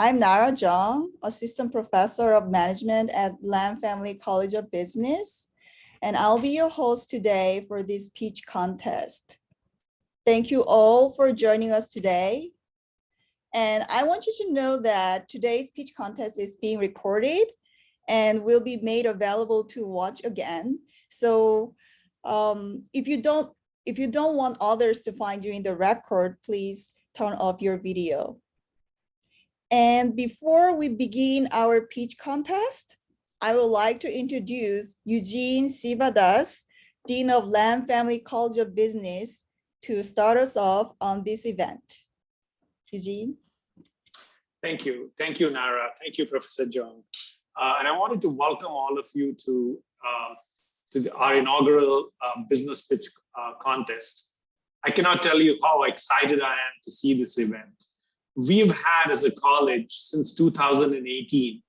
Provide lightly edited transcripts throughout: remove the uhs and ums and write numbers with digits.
I'm Nara Jong, Assistant Professor of Management at Lam Family College of Business, and I'll be your host today for this pitch contest. Thank you all for joining us today. And I want you to know that today's pitch contest is being recorded and will be made available to watch again. So if you don't want others to find you in the record, please turn off your video. And before we begin our pitch contest, I would like to introduce Eugene Sivadas, Dean of Lam Family College of Business, to start us off on this event. Eugene. Thank you. Thank you, Nara. Thank you, Professor Jong. And I wanted to welcome all of you to our inaugural business pitch contest. I cannot tell you how excited I am to see this event. We've had as a college since 2018,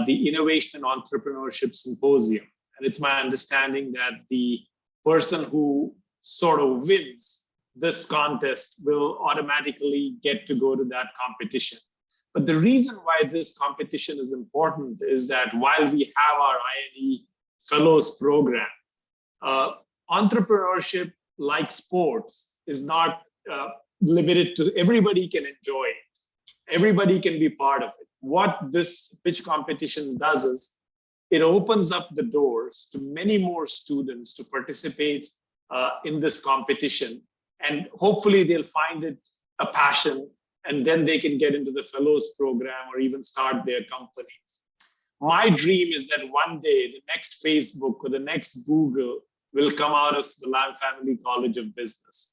the Innovation and Entrepreneurship Symposium. And it's my understanding that the person who sort of wins this contest will automatically get to go to that competition. But the reason why this competition is important is that while we have our INE Fellows program, entrepreneurship, like sports, is not limited to everybody can enjoy it. Everybody can be part of it. What this pitch competition does is it opens up the doors to many more students to participate in this competition. And hopefully they'll find it a passion, and then they can get into the Fellows program or even start their companies. My dream is that one day the next Facebook or the next Google will come out of the Lam Family College of Business.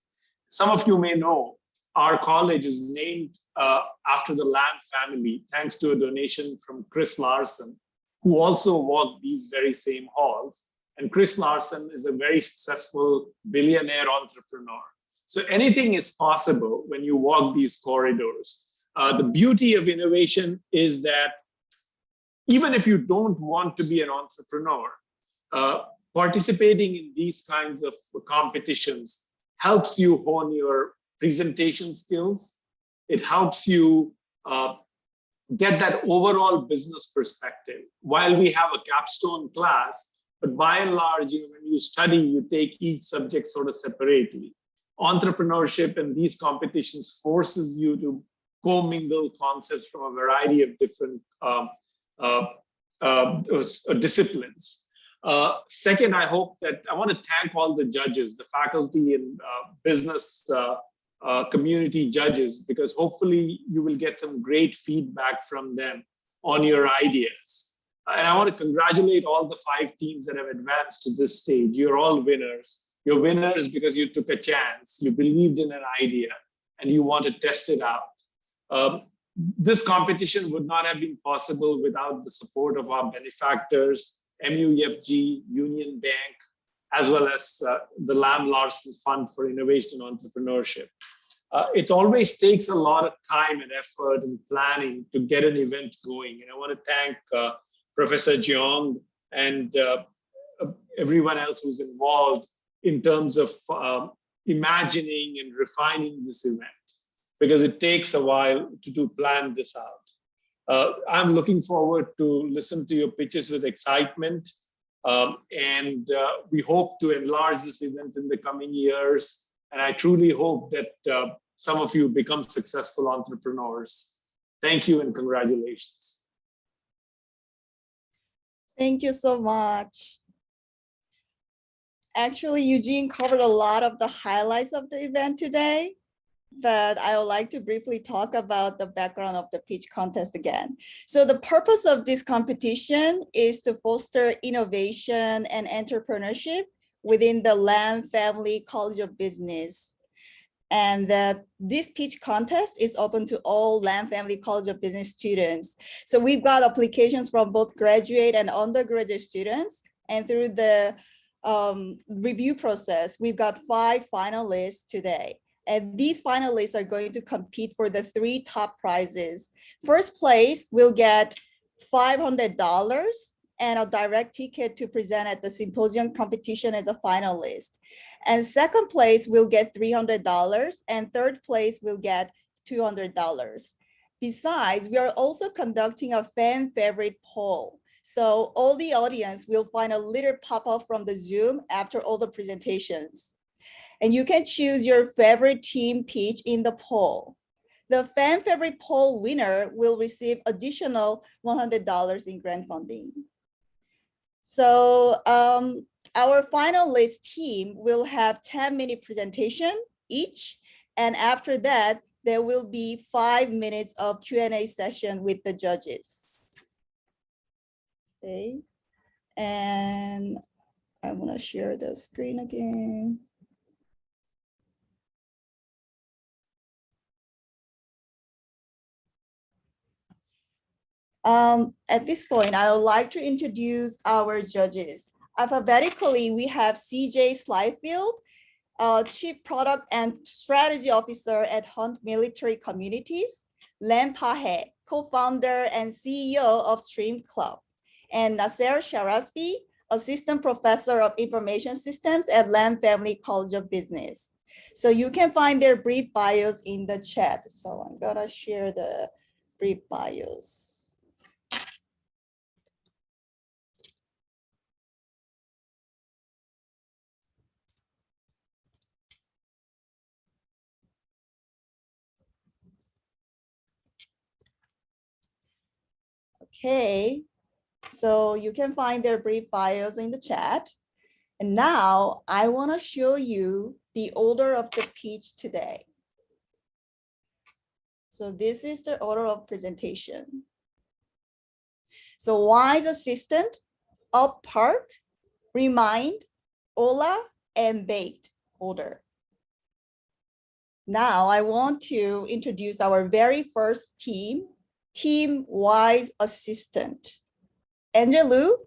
Some of you may know our college is named after the Lam family, thanks to a donation from Chris Larson, who also walked these very same halls. And Chris Larson is a very successful billionaire entrepreneur. So anything is possible when you walk these corridors. The beauty of innovation is that even if you don't want to be an entrepreneur, participating in these kinds of competitions helps you hone your presentation skills. It helps you get that overall business perspective. While we have a capstone class, but by and large, when you study, you take each subject sort of separately. Entrepreneurship and these competitions forces you to commingle concepts from a variety of different disciplines. Second, I want to thank all the judges, the faculty and business community judges, because hopefully you will get some great feedback from them on your ideas. And I want to congratulate all the 5 teams that have advanced to this stage. You're all winners. You're winners because you took a chance, you believed in an idea, and you want to test it out. This competition would not have been possible without the support of our benefactors, MUFG, Union Bank, as well as the Lam Larson Fund for Innovation and Entrepreneurship. It always takes a lot of time and effort and planning to get an event going. And I want to thank Professor Jeong and everyone else who's involved in terms of imagining and refining this event, because it takes a while to plan this out. I'm looking forward to listen to your pitches with excitement. And we hope to enlarge this event in the coming years. And I truly hope that some of you become successful entrepreneurs. Thank you and congratulations. Thank you so much. Actually, Eugene covered a lot of the highlights of the event today, but I would like to briefly talk about the background of the pitch contest again. So the purpose of this competition is to foster innovation and entrepreneurship within the Lam Family College of Business. And that this pitch contest is open to all Lam Family College of Business students. So we've got applications from both graduate and undergraduate students, and through the review process, we've got 5 finalists today. And these finalists are going to compete for the 3 top prizes. First place will get $500 and a direct ticket to present at the symposium competition as a finalist. And second place will get $300 and third place will get $200. Besides, we are also conducting a fan favorite poll. So all the audience will find a little pop-up from the Zoom after all the presentations. And you can choose your favorite team pitch in the poll. The fan favorite poll winner will receive additional $100 in grant funding. So our finalist team will have 10-minute presentation each. And after that, there will be 5 minutes of Q&A session with the judges. Okay, and I want to share the screen again. At this point, I would like to introduce our judges. Alphabetically, we have CJ Slyfield, Chief Product and Strategy Officer at Hunt Military Communities, Len Pahe, co-founder and CEO of Stream Club, and Nasser Sharasbi, Assistant Professor of Information Systems at Lam Family College of Business. So you can find their brief bios in the chat. So I'm gonna share the brief bios. Okay, so you can find their brief bios in the chat. And now I want to show you the order of the pitch today. So this is the order of presentation. So Wise Assistant, Up Park, Remind, Ola, and Baked order. Now I want to introduce our very first team, Team Wise Assistant. Angelou,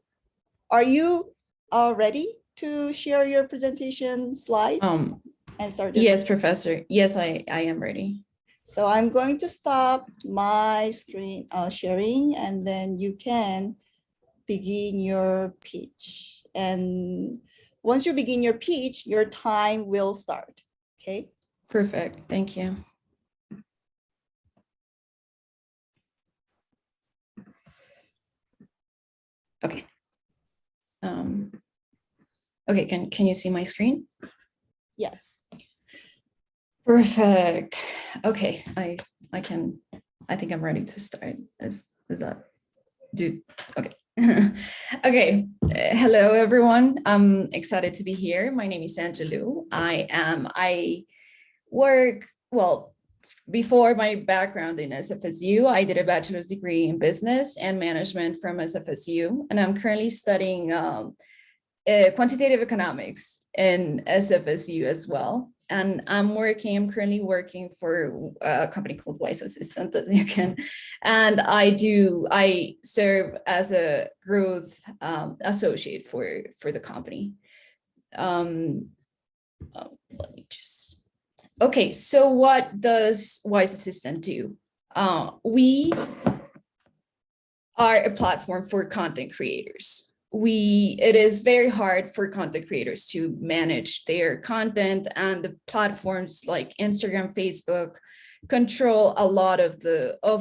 are you ready to share your presentation slides and start? Yes, Professor. Yes, I am ready. So I'm going to stop my screen sharing, and then you can begin your pitch. And once you begin your pitch, your time will start. Okay. Perfect. Thank you. Okay. Okay, can you see my screen? Yes. Perfect. Okay, I think I'm ready to start. Is that okay. Okay. Hello everyone. I'm excited to be here. My name is Angelou. I work, well, before my background in SFSU, I did a bachelor's degree in business and management from SFSU, and I'm currently studying quantitative economics in SFSU as well. And I'm currently working for a company called Wise Assistant, as you can, and I serve as a growth associate for the company. Let me just, okay, so what does Wise Assistant do? We are a platform for content creators. It is very hard for content creators to manage their content, and the platforms like Instagram, Facebook control a lot of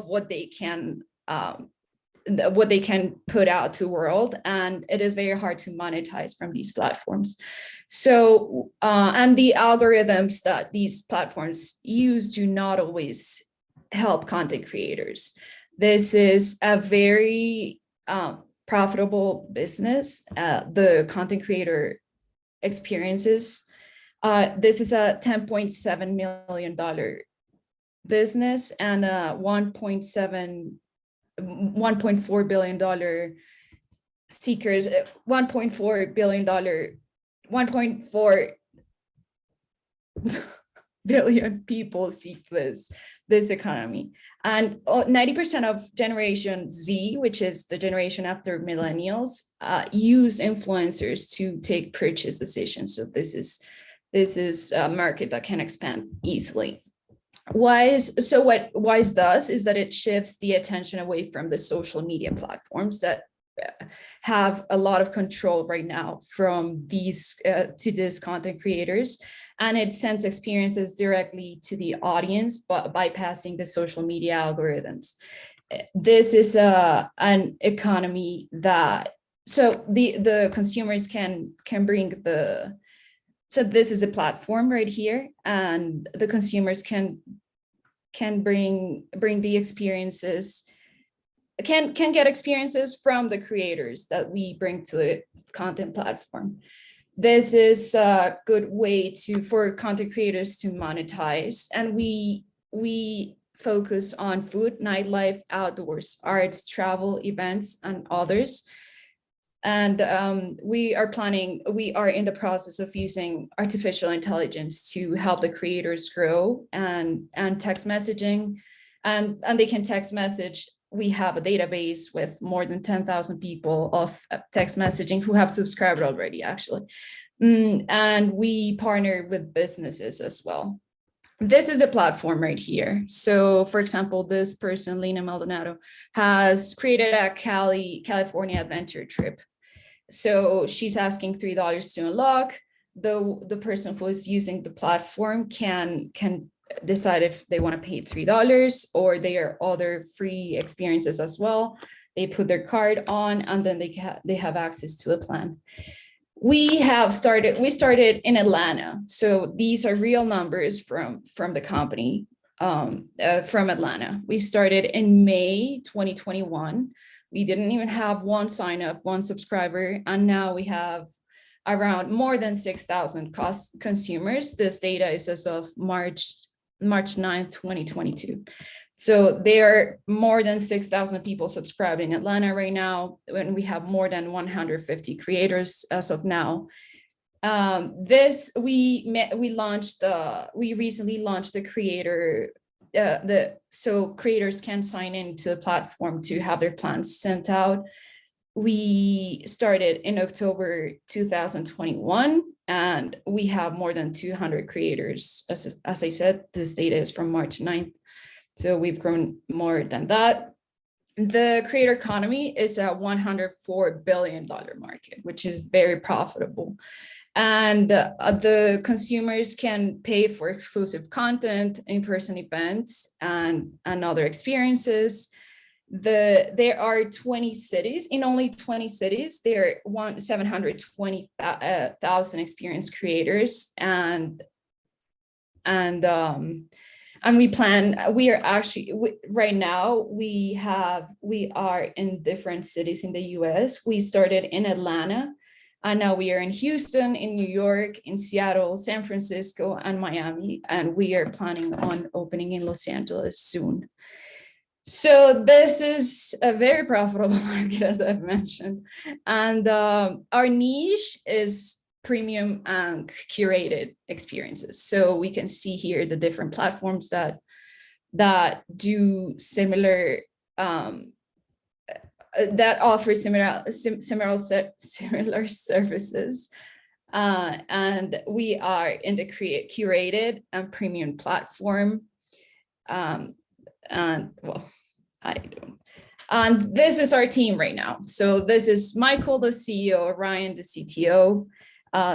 what they can put out to the world, and it is very hard to monetize from these platforms. So and the algorithms that these platforms use do not always help content creators. This is a very profitable business. The content creator experiences. This is a $10.7 million business and a $1.4 billion seekers, $1.4 billion people seek this economy. And 90% of Generation Z, which is the generation after millennials, use influencers to take purchase decisions. So this is a market that can expand easily. What Wise does is that it shifts the attention away from the social media platforms that have a lot of control right now from these to these content creators, and it sends experiences directly to the audience, but bypassing the social media algorithms. This is an economy that, so the consumers can bring the, so this is a platform right here, and the consumers can bring the experiences, can get experiences from the creators that we bring to a content platform. This is a good way for content creators to monetize, and we focus on food, nightlife, outdoors, arts, travel, events, and others. And we are in the process of using artificial intelligence to help the creators grow, and text messaging, and they can text message. We have a database with more than 10,000 people of text messaging who have subscribed already, actually. And we partner with businesses as well. This is a platform right here. So for example, this person, Lena Maldonado, has created a California adventure trip. So she's asking $3 to unlock. The person who is using the platform can decide if they want to pay $3, or there are other free experiences as well. They put their card on, and then they have access to the plan. We started in Atlanta. So these are real numbers from the company, from Atlanta. We started in May 2021. We didn't even have one sign up, one subscriber, and now we have around more than 6,000 consumers. This data is as of March 9th, 2022. So there are more than 6,000 people subscribed in Atlanta right now, and we have more than 150 creators as of now. We recently launched the creator, so creators can sign into the platform to have their plans sent out. We started in October 2021, and we have more than 200 creators. As I said, this data is from March 9th. So we've grown more than that. The creator economy is a $104 billion market, which is very profitable. And the consumers can pay for exclusive content, in-person events, and other experiences. There are 20 cities. In only 20 cities, there are 720,000 experienced creators, and we are actually right now we are in different cities in the US. We started in Atlanta, and now we are in Houston, in New York, in Seattle, San Francisco, and Miami, and we are planning on opening in Los Angeles soon. So this is a very profitable market, as I've mentioned, and our niche is premium and curated experiences. So we can see here the different platforms that do similar, that offer similar services. And we are in the curated and premium platform. And well, I don't. And this is our team right now. So this is Michael, the CEO, Ryan, the CTO.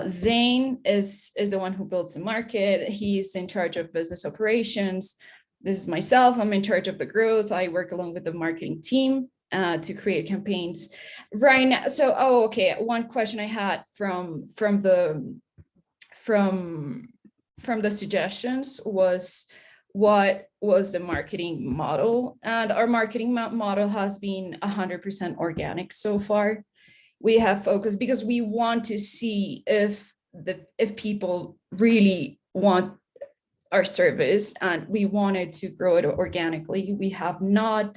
Zane is the one who builds the market. He's in charge of business operations. This is myself. I'm in charge of the growth. I work along with the marketing team to create campaigns right now. So, okay. One question I had from the suggestions was, what was the marketing model? And our marketing model has been 100% organic so far. We have focused because we want to see if people really want our service, and we wanted to grow it organically. We have not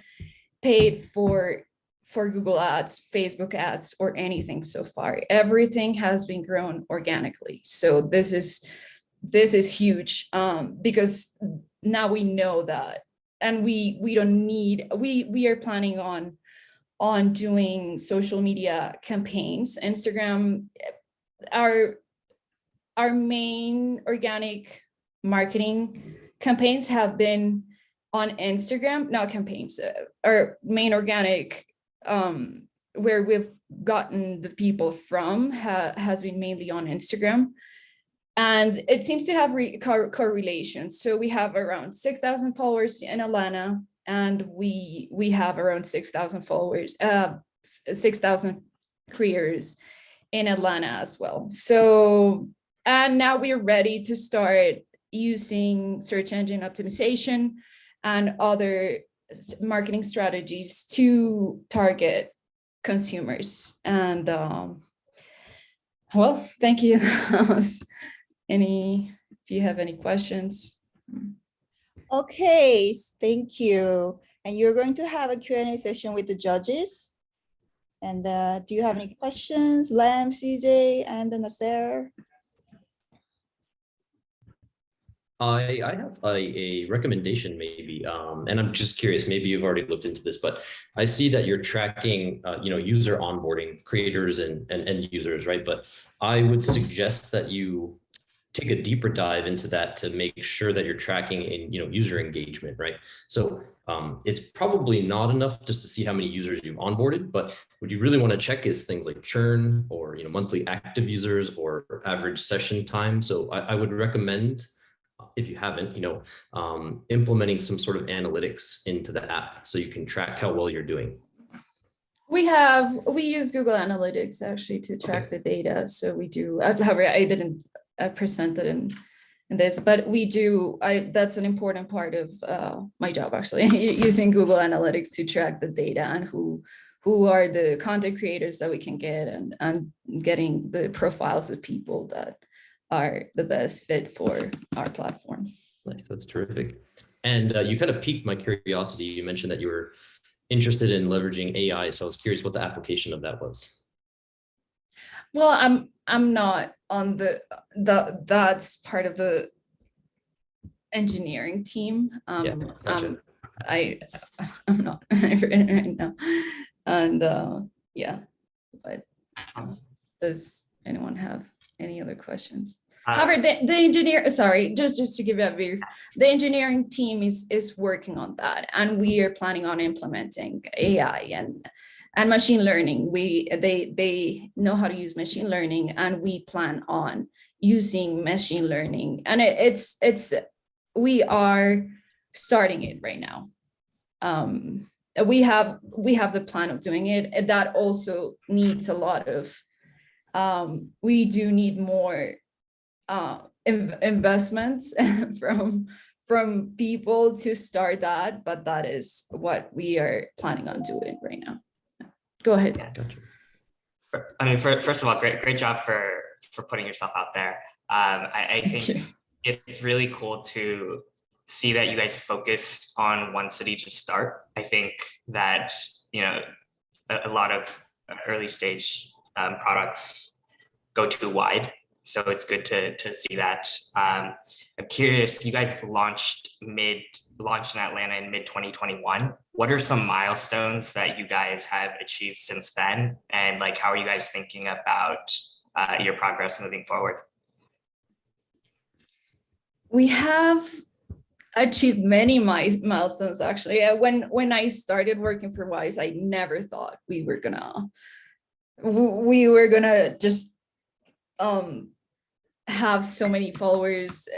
paid for Google ads, Facebook ads, or anything so far. Everything has been grown organically. So this is huge, because now we know that, and we don't need, we are planning on doing social media campaigns. Instagram, our main organic marketing campaigns have been on Instagram, not campaigns. Our main organic where we've gotten the people from has been mainly on Instagram. And it seems to have correlation. So we have around 6,000 followers in Atlanta, and we have around 6,000 followers, 6,000 creators in Atlanta as well. So, and now we're ready to start using search engine optimization and other marketing strategies to target consumers. And well, thank you. If you have any questions. Okay, thank you. And you're going to have a Q&A session with the judges. And do you have any questions, Lam, CJ, and Nasser? I have a recommendation maybe, and I'm just curious, maybe you've already looked into this, but I see that you're tracking, user onboarding, creators and end users, right? But I would suggest that you take a deeper dive into that to make sure that you're tracking in, user engagement, right? So it's probably not enough just to see how many users you've onboarded, but what you really want to check is things like churn or, monthly active users or average session time. So I would recommend, if you haven't, implementing some sort of analytics into the app so you can track how well you're doing. We use Google Analytics actually to track the data. So we do, however, I didn't present it in this, but we do, that's an important part of my job actually, using Google Analytics to track the data and who are the content creators that we can get, and getting the profiles of people that are the best fit for our platform. Nice, that's terrific. And you kind of piqued my curiosity. You mentioned that you were interested in leveraging AI, so I was curious what the application of that was. Well, I'm not on that's part of the engineering team. Yeah, gotcha. I'm not right now, and yeah. But does anyone have any other questions? However, the engineer, sorry, just to give you a brief, the engineering team is working on that, and we are planning on implementing AI and machine learning. They know how to use machine learning, and we plan on using machine learning, and we are starting it right now. We have the plan of doing it, and that also needs a lot of we do need more investments from people to start that, but that is what we are planning on doing right now. Go ahead. Yeah, gotcha. I mean, first of all, great job for putting yourself out there. I think it's really cool to see that you guys focused on one city to start. I think that, a lot of early stage products go too wide. So it's good to see that. I'm curious, you guys launched in Atlanta in mid-2021. What are some milestones that you guys have achieved since then? And how are you guys thinking about your progress moving forward? We have achieved many milestones actually. When I started working for Wise, I never thought we were gonna just have so many followers.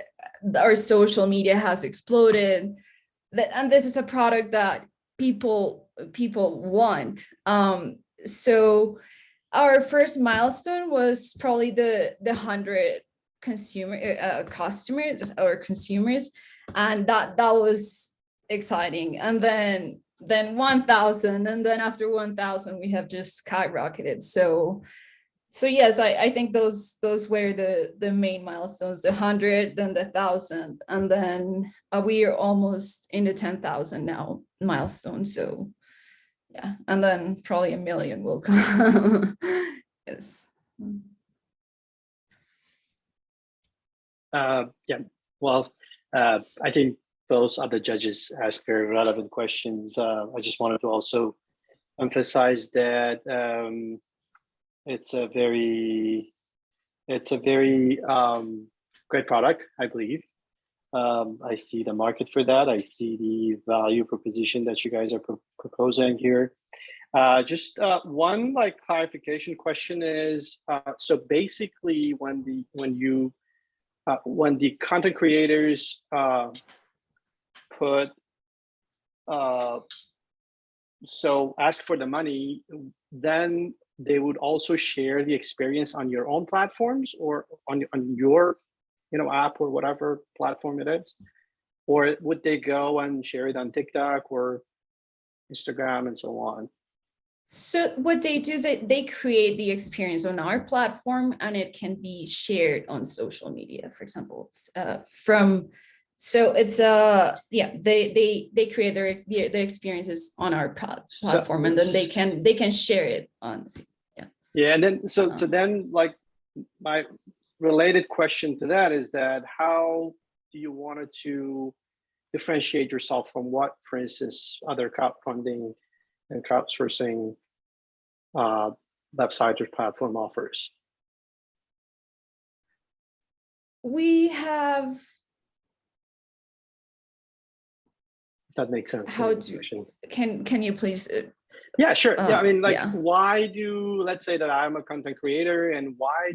Our social media has exploded, and this is a product that people want. So our first milestone was probably the 100 customers or consumers, and that was exciting. And then 1,000, and then after 1,000 we have just skyrocketed. So yes, I think those were the main milestones: the 100, then the 1,000, and then we are almost in the 10,000 now milestone. So yeah, and then probably 1 million will come. Yes. Yeah, well, I think those other judges asked very relevant questions. I just wanted to also emphasize that it's a very great product, I believe. I see the market for that. I see the value proposition that you guys are proposing here. Just one like clarification question is, so basically when the content creators put so ask for the money, then they would also share the experience on your own platforms or on your app or whatever platform it is, or would they go and share it on TikTok or Instagram and so on? So what they do is that they create the experience on our platform and it can be shared on social media, for example. So it's yeah, they create their experiences on our platform, and then they can share it on. Yeah, and then so then like my related question to that is that how do you want to differentiate yourself from what, for instance, other crowdfunding and crowdsourcing website or platform offers? We have. That makes sense. How do can you please? Yeah, sure. Yeah, I mean, like, yeah. why let's say that I'm a content creator, and why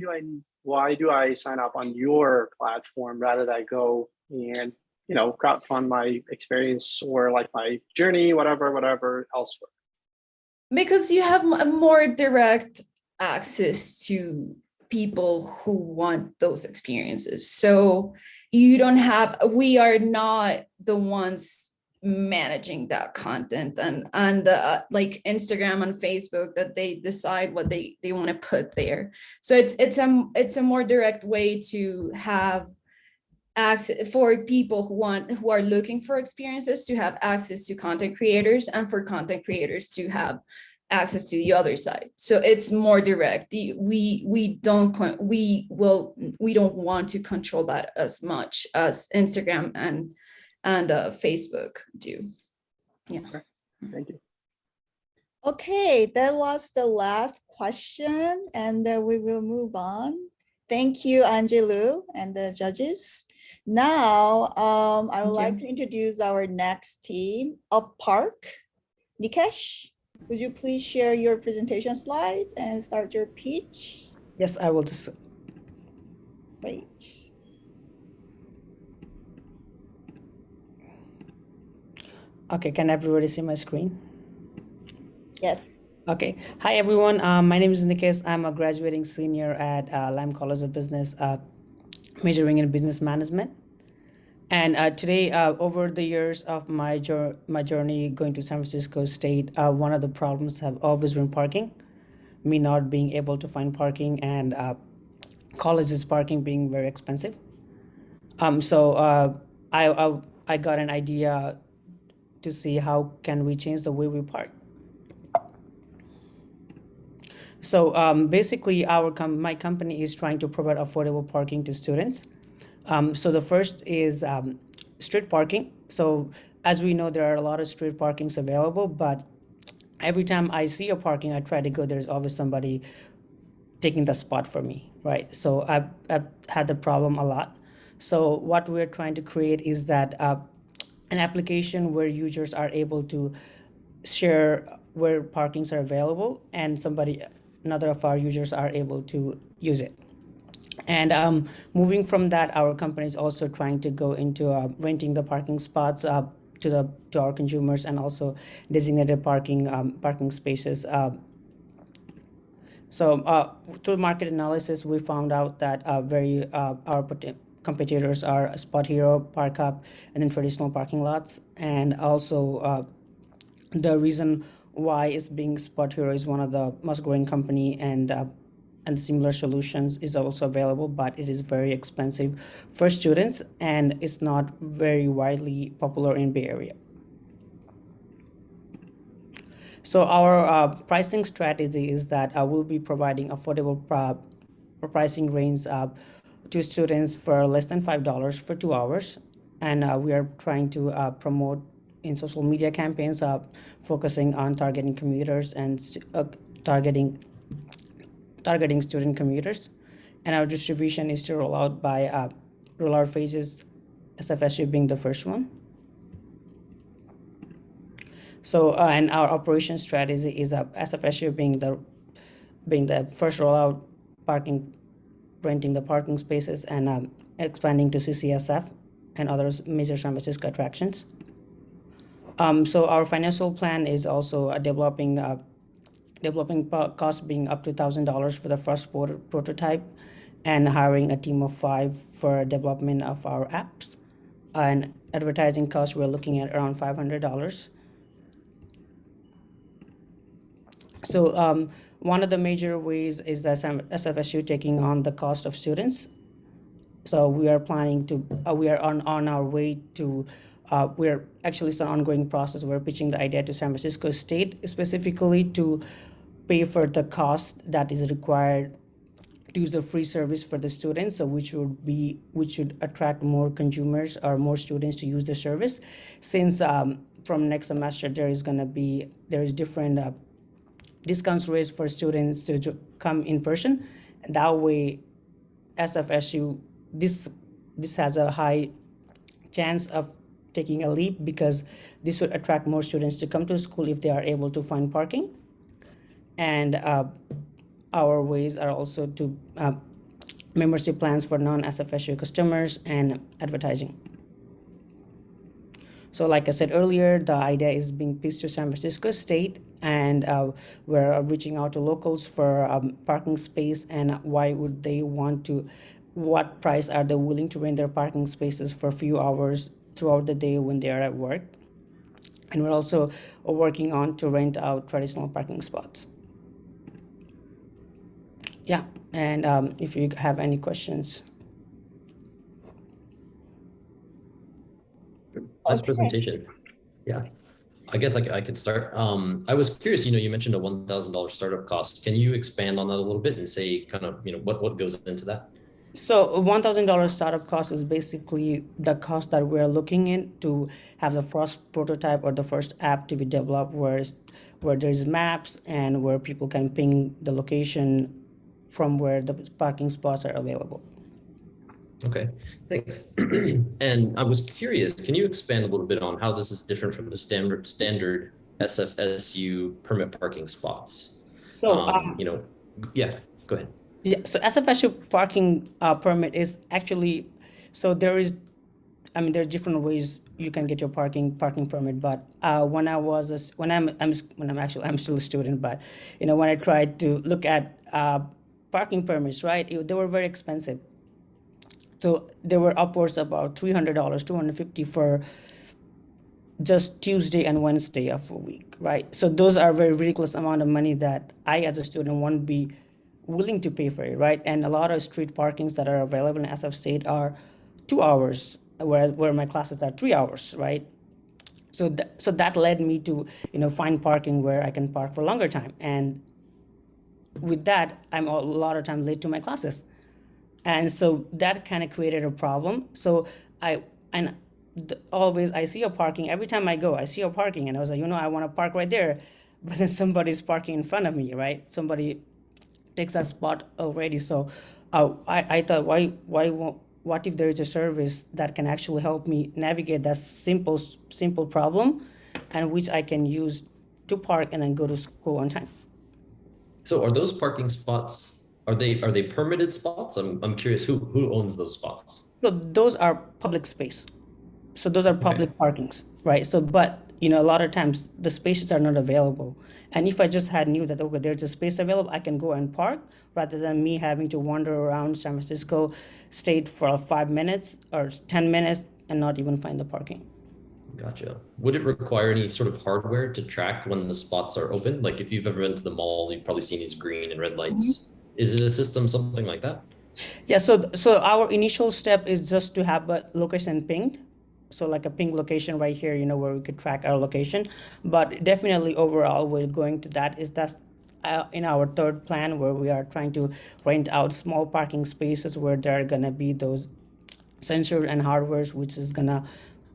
do I sign up on your platform rather than I go and crowdfund my experience or like my journey, whatever elsewhere? Because you have a more direct access to people who want those experiences. So you don't have. We are not the ones managing that content and like Instagram and Facebook that they decide what they want to put there. So it's a more direct way to have access for people who are looking for experiences to have access to content creators, and for content creators to have access to the other side. So it's more direct. We don't want to control that as much as Instagram and Facebook do. Yeah. Okay. Thank you. Okay, that was the last question, and we will move on. Thank you, Angelou and the judges. Now, I would like to introduce our next team, Up Park. Nikesh, would you please share your presentation slides and start your pitch? Yes, I will just. Great. Okay, can everybody see my screen? Yes. Okay. Hi, everyone. My name is Nikesh. I'm a graduating senior at Lime College of Business, majoring in business management. And today, over the years of my journey going to San Francisco State, one of the problems have always been parking. Me not being able to find parking, and college's parking being very expensive. So I got an idea to see how can we change the way we park. So basically, my company is trying to provide affordable parking to students. So the first is street parking. So as we know, there are a lot of street parkings available, but every time I see a parking, I try to go, there's always somebody taking the spot for me, right? So I've had the problem a lot. So what we're trying to create is that an application where users are able to share where parkings are available, and another of our users are able to use it. And moving from that, our company is also trying to go into renting the parking spots to our consumers, and also designated parking spaces. So through market analysis, we found out that our competitors are Spot Hero, Park Up, and then traditional parking lots. And also the reason why is being Spot Hero is one of the most growing company, and similar solutions is also available, but it is very expensive for students, and it's not very widely popular in Bay Area. So our pricing strategy is that we'll be providing affordable pricing range to students for less than $5 for 2 hours. And we are trying to promote in social media campaigns, focusing on targeting commuters and targeting student commuters. And our distribution is to roll out by rollout phases, SFSU being the first one. So and our operation strategy is SFSU being the first rollout parking, renting the parking spaces, and expanding to CCSF and other major San Francisco attractions. So our financial plan is also developing cost being up to $1,000 for the first prototype, and hiring a team of 5 for development of our apps. And advertising costs, we're looking at around $500. So one of the major ways is that SFSU taking on the cost of students. So we are planning to, we are on our way to, we're actually it's an ongoing process. We're pitching the idea to San Francisco State specifically to pay for the cost that is required to use the free service for the students, so which should attract more consumers or more students to use the service. Since from next semester there is different discounts rates for students to come in person. That way, SFSU this has a high chance of taking a leap, because this would attract more students to come to school if they are able to find parking. And our ways are also to membership plans for non-SFSU customers and advertising. So like I said earlier, the idea is being pitched to San Francisco State, and we're reaching out to locals for parking space and why would they want to, what price are they willing to rent their parking spaces for a few hours throughout the day when they are at work. And we're also working on to rent out traditional parking spots. Yeah, and if you have any questions. Nice presentation. Yeah, I guess I could start. I was curious, you mentioned a $1,000 startup cost. Can you expand on that a little bit and say kind of, what goes into that? So a $1,000 startup cost is basically the cost that we're looking in to have the first prototype or the first app to be developed, where there's maps and where people can ping the location from where the parking spots are available. Okay, thanks. And I was curious, can you expand a little bit on how this is different from the standard SFSU permit parking spots? So, yeah, go ahead. Yeah, so SFSU parking permit is actually, so there are different ways you can get your parking permit. But when I'm still a student, but when I tried to look at parking permits, right, they were very expensive. So they were upwards about $300, $250 for just Tuesday and Wednesday of a week, right? So those are very ridiculous amount of money that I, as a student, won't be willing to pay for it, right? And a lot of street parkings that are available in SF State are 2 hours, where my classes are 3 hours, right? So that led me to find parking where I can park for longer time, and with that, I'm a lot of time late to my classes. And so that kind of created a problem. So always I see a parking, every time I go, I see a parking, and I was like, I want to park right there. But then somebody's parking in front of me, right? Somebody takes that spot already. So I thought, what if there is a service that can actually help me navigate that simple problem, and which I can use to park and then go to school on time. So are those parking spots, are they permitted spots? I'm curious, who owns those spots? So those are public space. So those are public parkings, right? So, but a lot of times the spaces are not available. And if I just knew that, okay, there's a space available, I can go and park, rather than me having to wander around San Francisco State for 5 minutes or 10 minutes and not even find the parking. Gotcha. Would it require any sort of hardware to track when the spots are open? Like if you've ever been to the mall, you've probably seen these green and red lights. Mm-hmm. Is it a system, something like that? Yeah, so our initial step is just to have a location pinged. So like a ping location right here, where we could track our location. But definitely overall, we're going to that's in our third plan, where we are trying to rent out small parking spaces where there are gonna be those sensors and hardwares, which is gonna,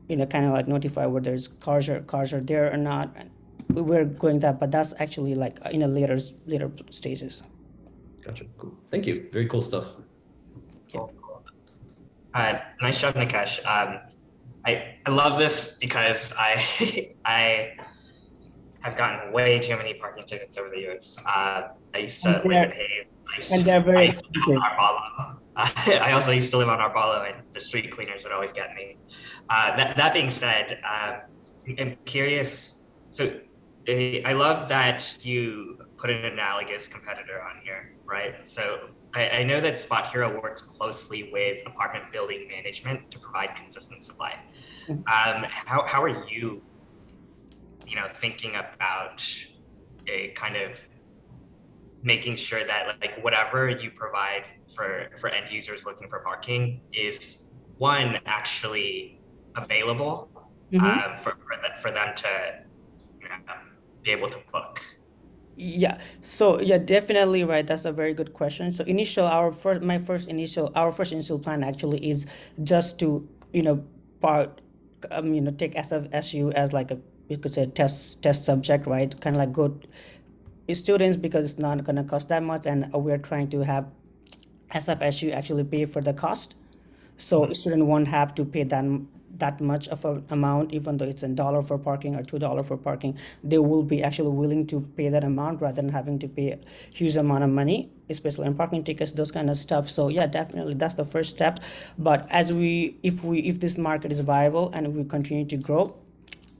kind of like notify whether there's cars are there or not. And we're going that, but that's actually like in a later stages. Gotcha. Cool. Thank you. Very cool stuff. Cool. Nice job, Nikesh. I love this because I I've gotten way too many parking tickets over the years. I used to And live in they're- Hayes. and they're very I used to live expensive. on Arbalo. I also used to live on Arbalo, and the street cleaners would always get me. That being said, I'm curious. So I love that you put an analogous competitor on here, right? So I know that Spot Hero works closely with apartment building management to provide consistent supply. How are you, thinking about a kind of making sure that like whatever you provide for end users looking for parking is one actually available for them to be able to book. Yeah, so yeah, definitely right. That's a very good question. So our first initial plan actually is just to, take SFSU as like you could say test subject, right? Kind of like good students because it's not gonna cost that much, and we're trying to have SFSU actually pay for the cost. So a student won't have to pay that much of an amount, even though it's $1 for parking or $2 for parking. They will be actually willing to pay that amount rather than having to pay a huge amount of money, especially on parking tickets, those kind of stuff. So yeah, definitely that's the first step. But if this market is viable and if we continue to grow,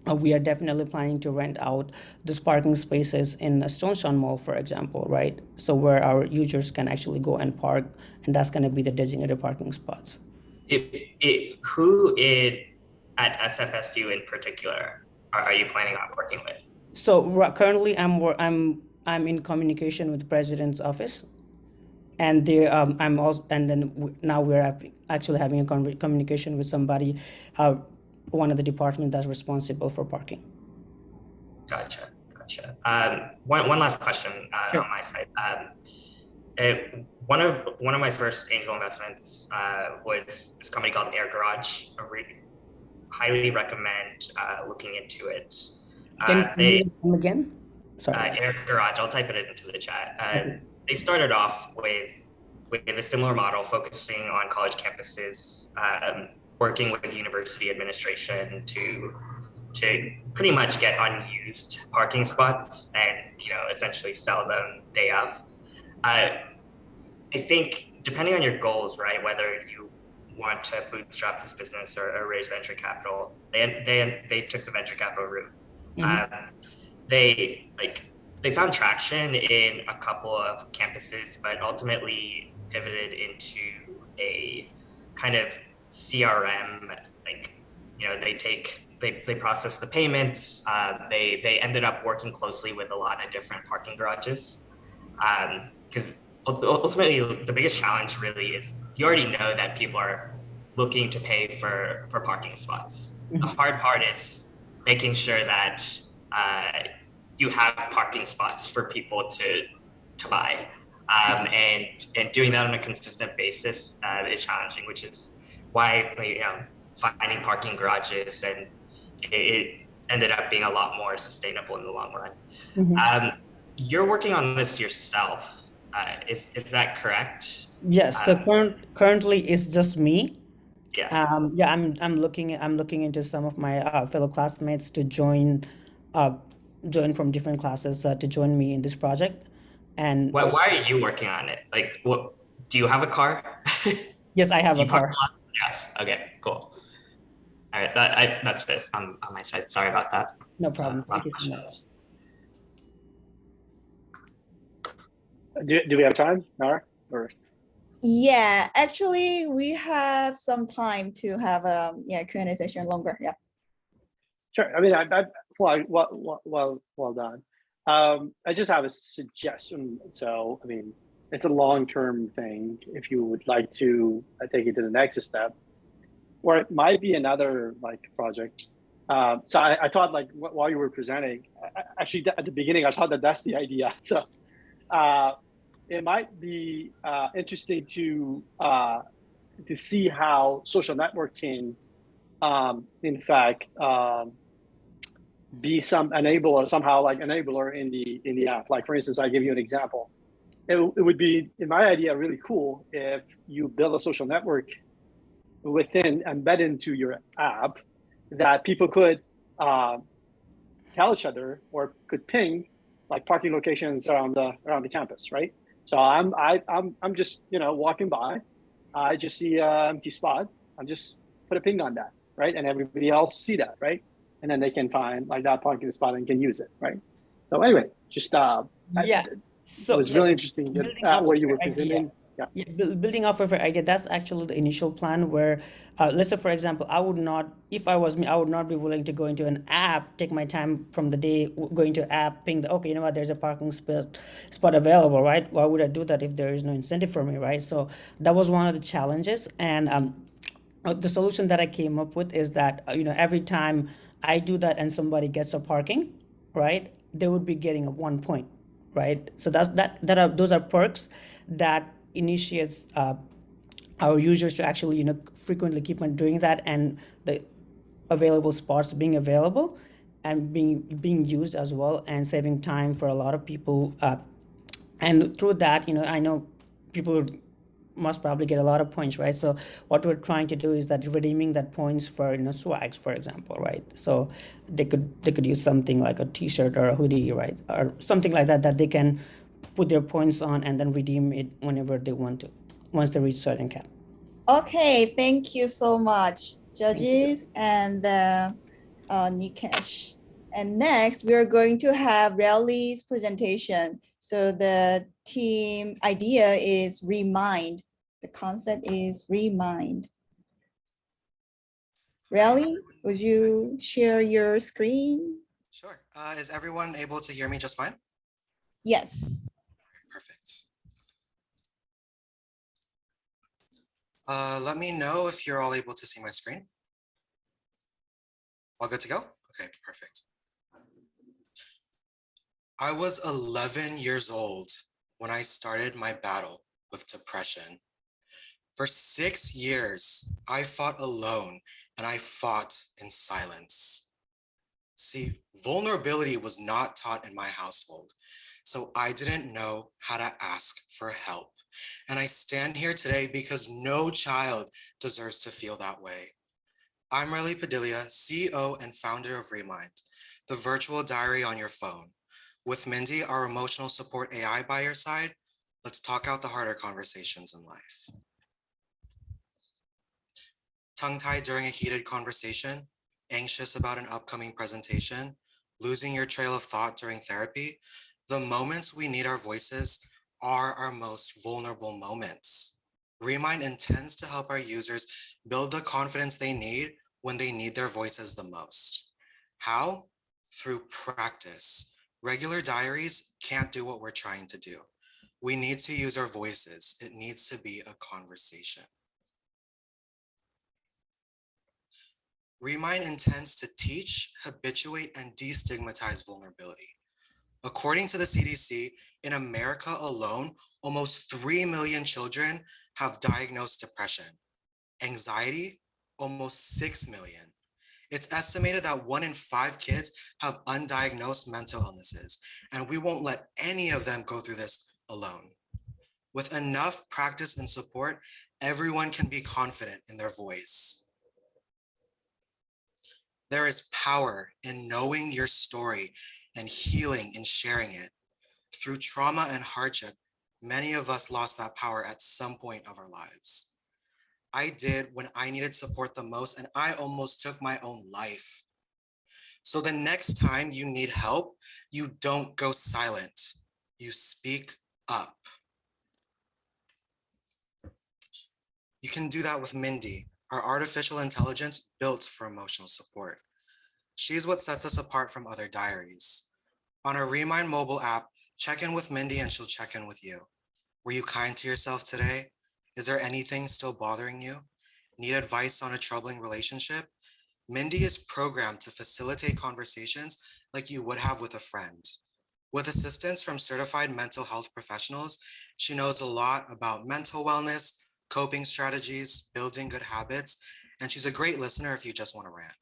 we are definitely planning to rent out those parking spaces in a Stoneshine Mall, for example, right? So where our users can actually go and park, and that's going to be the designated parking spots. Who at SFSU in particular are you planning on working with? So currently, I'm in communication with the president's office, and I'm also, and then now we're actually having a communication with somebody, one of the departments that's responsible for parking. Gotcha. One last question Sure. on my side. One of my first angel investments was this company called Air Garage. I highly recommend looking into it. Can you come again? Sorry. Air Garage. I'll type it into the chat. Okay. They started off with a similar model, focusing on college campuses, working with university administration to pretty much get unused parking spots and essentially sell them day of. I think depending on your goals, right, whether you want to bootstrap this business or raise venture capital, they took the venture capital route. They found traction in a couple of campuses, but ultimately pivoted into a kind of CRM. They process the payments. They ended up working closely with a lot of different parking garages, because ultimately the biggest challenge really is you already know that people are looking to pay for parking spots. The hard part is making sure that you have parking spots for people to buy, and doing that on a consistent basis is challenging, which is why finding parking garages, and it ended up being a lot more sustainable in the long run. You're working on this yourself, is that correct? Yes. So currently it's just me. Yeah. I'm looking into some of my fellow classmates to join from different classes to join me in this project. And why are you working on it? Like, what do you have a car? Yes, I have a car. Yes. Okay. Cool. All right. That's it on my side. Sorry about that. No problem. Thank you so much. Do we have time, Nara? Or Yeah, actually, we have some time to have a Q&A session longer. Yeah. sure. I mean, well done. I just have a suggestion. So, I mean, it's a long-term thing. If you would like to take it to the next step, or it might be another project. So I thought while you were presenting, actually at the beginning, I thought that's the idea. So it might be interesting to see how social networking, in fact, be some enabler, somehow enabler in the app. Like, for instance, I give you an example. It would be, in my idea, really cool if you build a social network embed into your app that people could tell each other or could ping like parking locations around the campus, right? So I'm just walking by, I just see an empty spot, I'm just put a ping on that, right? And everybody else see that, right? And then they can find like that parking spot and can use it, right? So anyway, just Yeah. it So was yeah, really interesting building off where of you your were idea. presenting. Yeah. Yeah, building off of your idea, that's actually the initial plan where, let's say, for example, I would not, if I was me, I would not be willing to go into an app, take my time from the day going to app, ping the, okay, you know what, there's a parking spot available, right? Why would I do that if there is no incentive for me, right? So that was one of the challenges. And the solution that I came up with is that, every time I do that and somebody gets a parking, right, they would be getting a 1 point, right? So those are perks that initiates our users to actually frequently keep on doing that, and the available spots being available and being used as well, and saving time for a lot of people, and through that, I know people must probably get a lot of points, right? So what we're trying to do is that redeeming that points for swags, for example, right? So they could use something like a t-shirt or a hoodie, right, or something like that that they can put their points on and then redeem it whenever they want to, once they reach certain cap. Okay, thank you so much, Thank you. judges and Nikesh. And next, we are going to have Relly's presentation. So the team idea is remind. The concept is remind. Relly, would you share your screen? Sure. Is everyone able to hear me just fine? Yes. Perfect. Let me know if you're all able to see my screen. All good to go? Okay, perfect. I was 11 years old when I started my battle with depression. For 6 years, I fought alone and I fought in silence. See, vulnerability was not taught in my household, so I didn't know how to ask for help. And I stand here today because no child deserves to feel that way. I'm Relly Padilla, CEO and founder of Remind, the virtual diary on your phone. With Mindy, our emotional support AI by your side, let's talk out the harder conversations in life. Tongue-tied during a heated conversation, anxious about an upcoming presentation, losing your trail of thought during therapy, the moments we need our voices are our most vulnerable moments. Remind intends to help our users build the confidence they need when they need their voices the most. How? Through practice. Regular diaries can't do what we're trying to do. We need to use our voices. It needs to be a conversation. Remind intends to teach, habituate, and destigmatize vulnerability. According to the CDC, in America alone, almost 3 million children have diagnosed depression. Anxiety, almost 6 million. It's estimated that 1 in 5 kids have undiagnosed mental illnesses, and we won't let any of them go through this alone. With enough practice and support, everyone can be confident in their voice. There is power in knowing your story and healing in sharing it. Through trauma and hardship, many of us lost that power at some point of our lives. I did when I needed support the most, and I almost took my own life. So the next time you need help, you don't go silent, you speak up. You can do that with Mindy, our artificial intelligence built for emotional support. She's what sets us apart from other diaries. On our Remind mobile app, check in with Mindy and she'll check in with you. Were you kind to yourself today? Is there anything still bothering you? Need advice on a troubling relationship? Mindy is programmed to facilitate conversations like you would have with a friend. With assistance from certified mental health professionals, she knows a lot about mental wellness, coping strategies, building good habits, and she's a great listener if you just want to rant.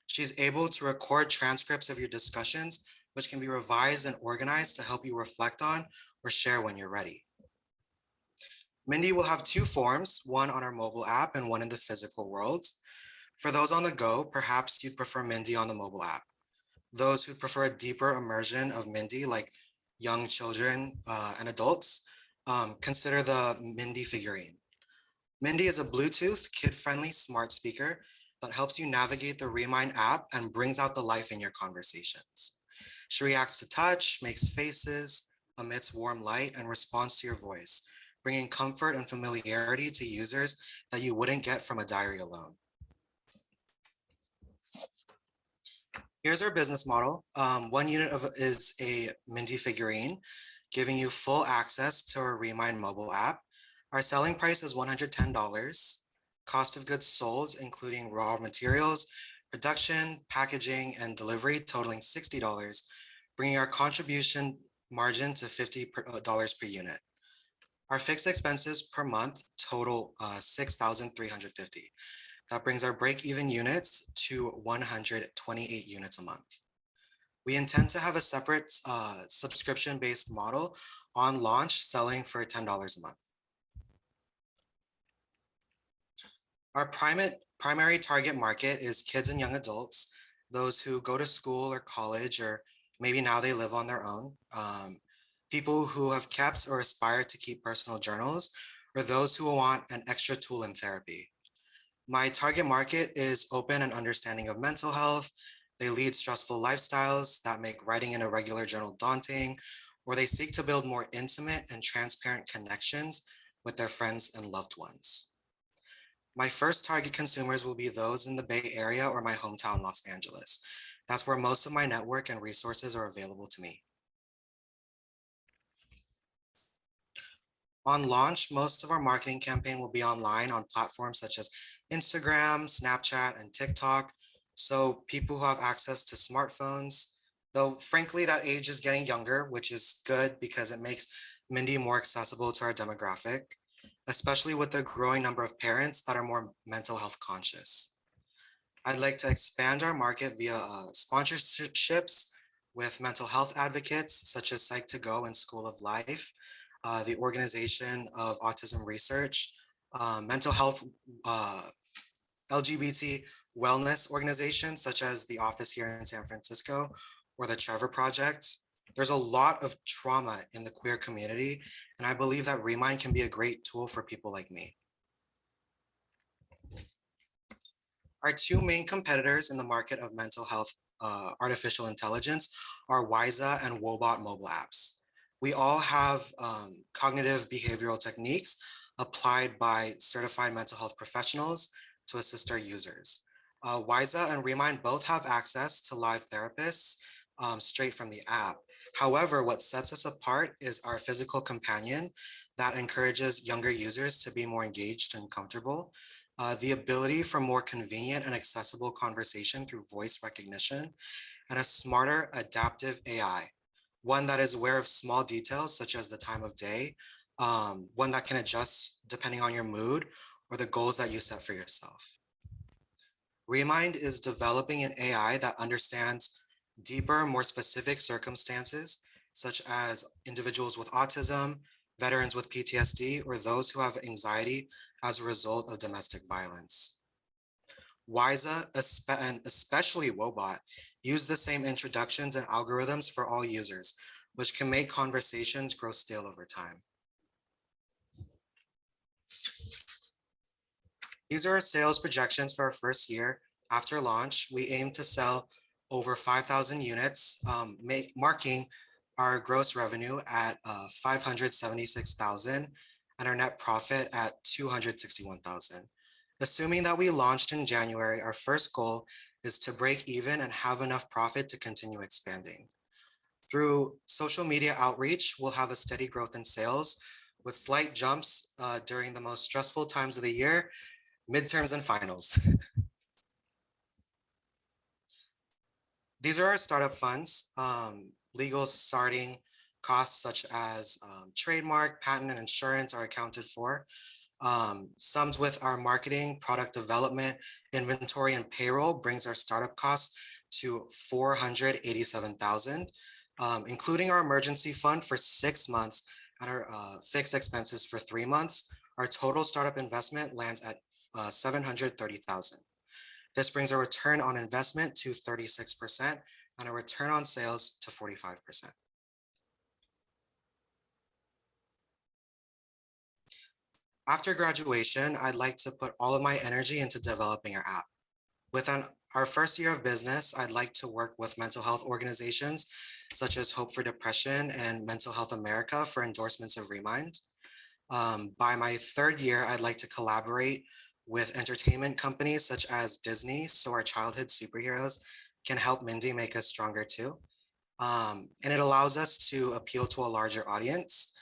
She's able to record transcripts of your discussions, which can be revised and organized to help you reflect on or share when you're ready. Mindy will have 2 forms, one on our mobile app and one in the physical world. For those on the go, perhaps you'd prefer Mindy on the mobile app. Those who prefer a deeper immersion of Mindy, like young children and adults, consider the Mindy figurine. Mindy is a Bluetooth kid-friendly smart speaker that helps you navigate the Remind app and brings out the life in your conversations. She reacts to touch, makes faces, emits warm light, and responds to your voice, bringing comfort and familiarity to users that you wouldn't get from a diary alone. Here's our business model. One unit is a Mindy figurine, giving you full access to our Remind mobile app. Our selling price is $110. Cost of goods sold, including raw materials, production, packaging, and delivery, totaling $60, bringing our contribution margin to $50 per unit. Our fixed expenses per month total $6,350. That brings our break-even units to 128 units a month. We intend to have a separate subscription-based model on launch, selling for $10 a month. Our primary target market is kids and young adults, those who go to school or college, or maybe now they live on their own, people who have kept or aspire to keep personal journals, or those who want an extra tool in therapy. My target market is open and understanding of mental health. They lead stressful lifestyles that make writing in a regular journal daunting, or they seek to build more intimate and transparent connections with their friends and loved ones. My first target consumers will be those in the Bay Area or my hometown, Los Angeles. That's where most of my network and resources are available to me. On launch, most of our marketing campaign will be online on platforms such as Instagram, Snapchat, and TikTok. So people who have access to smartphones, though frankly, that age is getting younger, which is good because it makes Mindy more accessible to our demographic, especially with the growing number of parents that are more mental health conscious. I'd like to expand our market via sponsorships with mental health advocates such as Psych2Go and School of Life, the Organization of Autism Research, mental health, LGBT wellness organizations such as the office here in San Francisco or the Trevor Project. There's a lot of trauma in the queer community, and I believe that Remind can be a great tool for people like me. Our two main competitors in the market of mental health artificial intelligence are Wiza and Wobot mobile apps. We all have cognitive behavioral techniques applied by certified mental health professionals to assist our users. Wiza and Remind both have access to live therapists straight from the app. However, what sets us apart is our physical companion that encourages younger users to be more engaged and comfortable. The ability for more convenient and accessible conversation through voice recognition, and a smarter adaptive AI, one that is aware of small details such as the time of day, one that can adjust depending on your mood or the goals that you set for yourself. Remind is developing an AI that understands deeper, more specific circumstances, such as individuals with autism, veterans with PTSD, or those who have anxiety as a result of domestic violence. Wiza, and especially Wobot, use the same introductions and algorithms for all users, which can make conversations grow stale over time. These are our sales projections for our first year. After launch, we aim to sell over 5,000 units, marking our gross revenue at $576,000 and our net profit at $261,000. Assuming that we launched in January, our first goal is to break even and have enough profit to continue expanding. Through social media outreach, we'll have a steady growth in sales with slight jumps during the most stressful times of the year, midterms and finals. These are our startup funds. Legal starting costs such as trademark, patent, and insurance are accounted for. Summed with our marketing, product development, inventory, and payroll brings our startup costs to $487,000, including our emergency fund for 6 months and our fixed expenses for 3 months. Our total startup investment lands at $730,000. This brings our return on investment to 36% and a return on sales to 45%. After graduation, I'd like to put all of my energy into developing our app. Within our first year of business, I'd like to work with mental health organizations such as Hope for Depression and Mental Health America for endorsements of Remind. By my third year, I'd like to collaborate with entertainment companies such as Disney, so our childhood superheroes can help Mindy make us stronger too. And it allows us to appeal to a larger audience.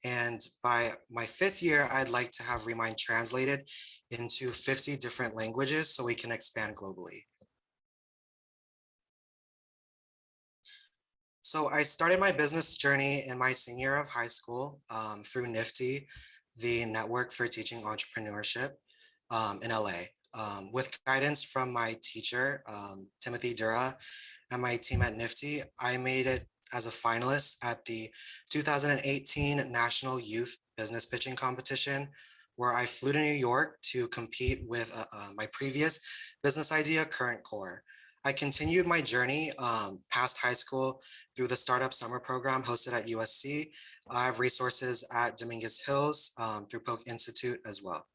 And by my fifth year, I'd like to have Remind translated into 50 different languages so we can expand globally. So I started my business journey in my senior year of high school through NIFTY, the Network for Teaching Entrepreneurship in LA. With guidance from my teacher, Timothy Dura, and my team at NIFTY, I made it as a finalist at the 2018 National Youth Business Pitching Competition, where I flew to New York to compete with my previous business idea, Current Core. I continued my journey past high school through the Startup Summer Program hosted at USC. I have resources at Dominguez Hills through Polk Institute as well.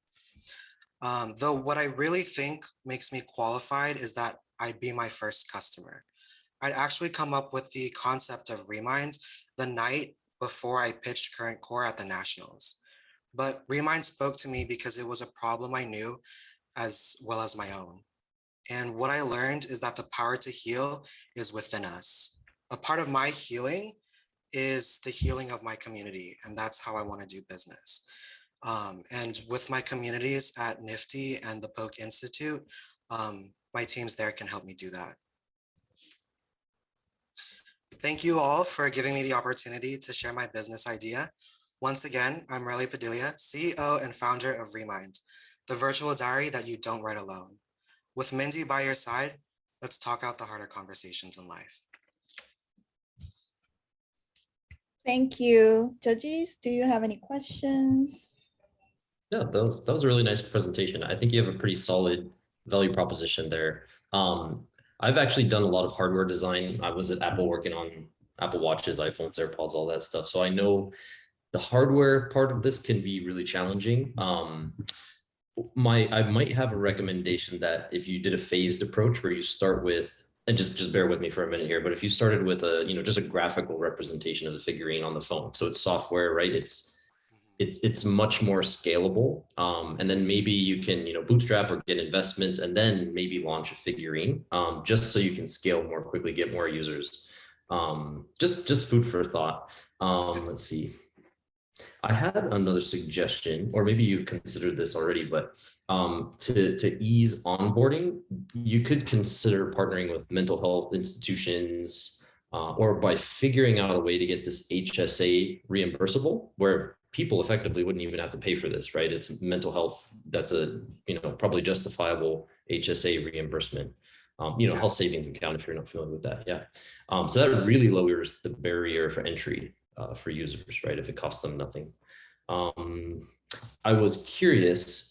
Though what I really think makes me qualified is that I'd be my first customer. I'd actually come up with the concept of Remind the night before I pitched Current Core at the Nationals. But Remind spoke to me because it was a problem I knew as well as my own. And what I learned is that the power to heal is within us. A part of my healing is the healing of my community, and that's how I want to do business. And with my communities at NIFTY and the Polk Institute, my teams there can help me do that. Thank you all for giving me the opportunity to share my business idea. Once again, I'm Riley Padilla, CEO and founder of Remind, the virtual diary that you don't write alone. With Mindy by your side, let's talk out the harder conversations in life. Thank you. Judges, do you have any questions? Yeah, that was a really nice presentation. I think you have a pretty solid value proposition there. I've actually done a lot of hardware design. I was at Apple working on Apple Watches, iPhones, AirPods, all that stuff. So I know the hardware part of this can be really challenging. I might have a recommendation that if you did a phased approach where you start with, and just bear with me for a minute here, but if you started with a, just a graphical representation of the figurine on the phone, so it's software, right? It's much more scalable. And then maybe you can, bootstrap or get investments and then maybe launch a figurine, just so you can scale more quickly, get more users. Just food for thought. Let's see. I had another suggestion, or maybe you've considered this already, but to ease onboarding, you could consider partnering with mental health institutions, or by figuring out a way to get this HSA reimbursable, where people effectively wouldn't even have to pay for this, right? It's mental health. That's a, probably justifiable HSA reimbursement, health savings account, if you're not familiar with that. Yeah. So that really lowers the barrier for entry for users, right? If it costs them nothing. I was curious,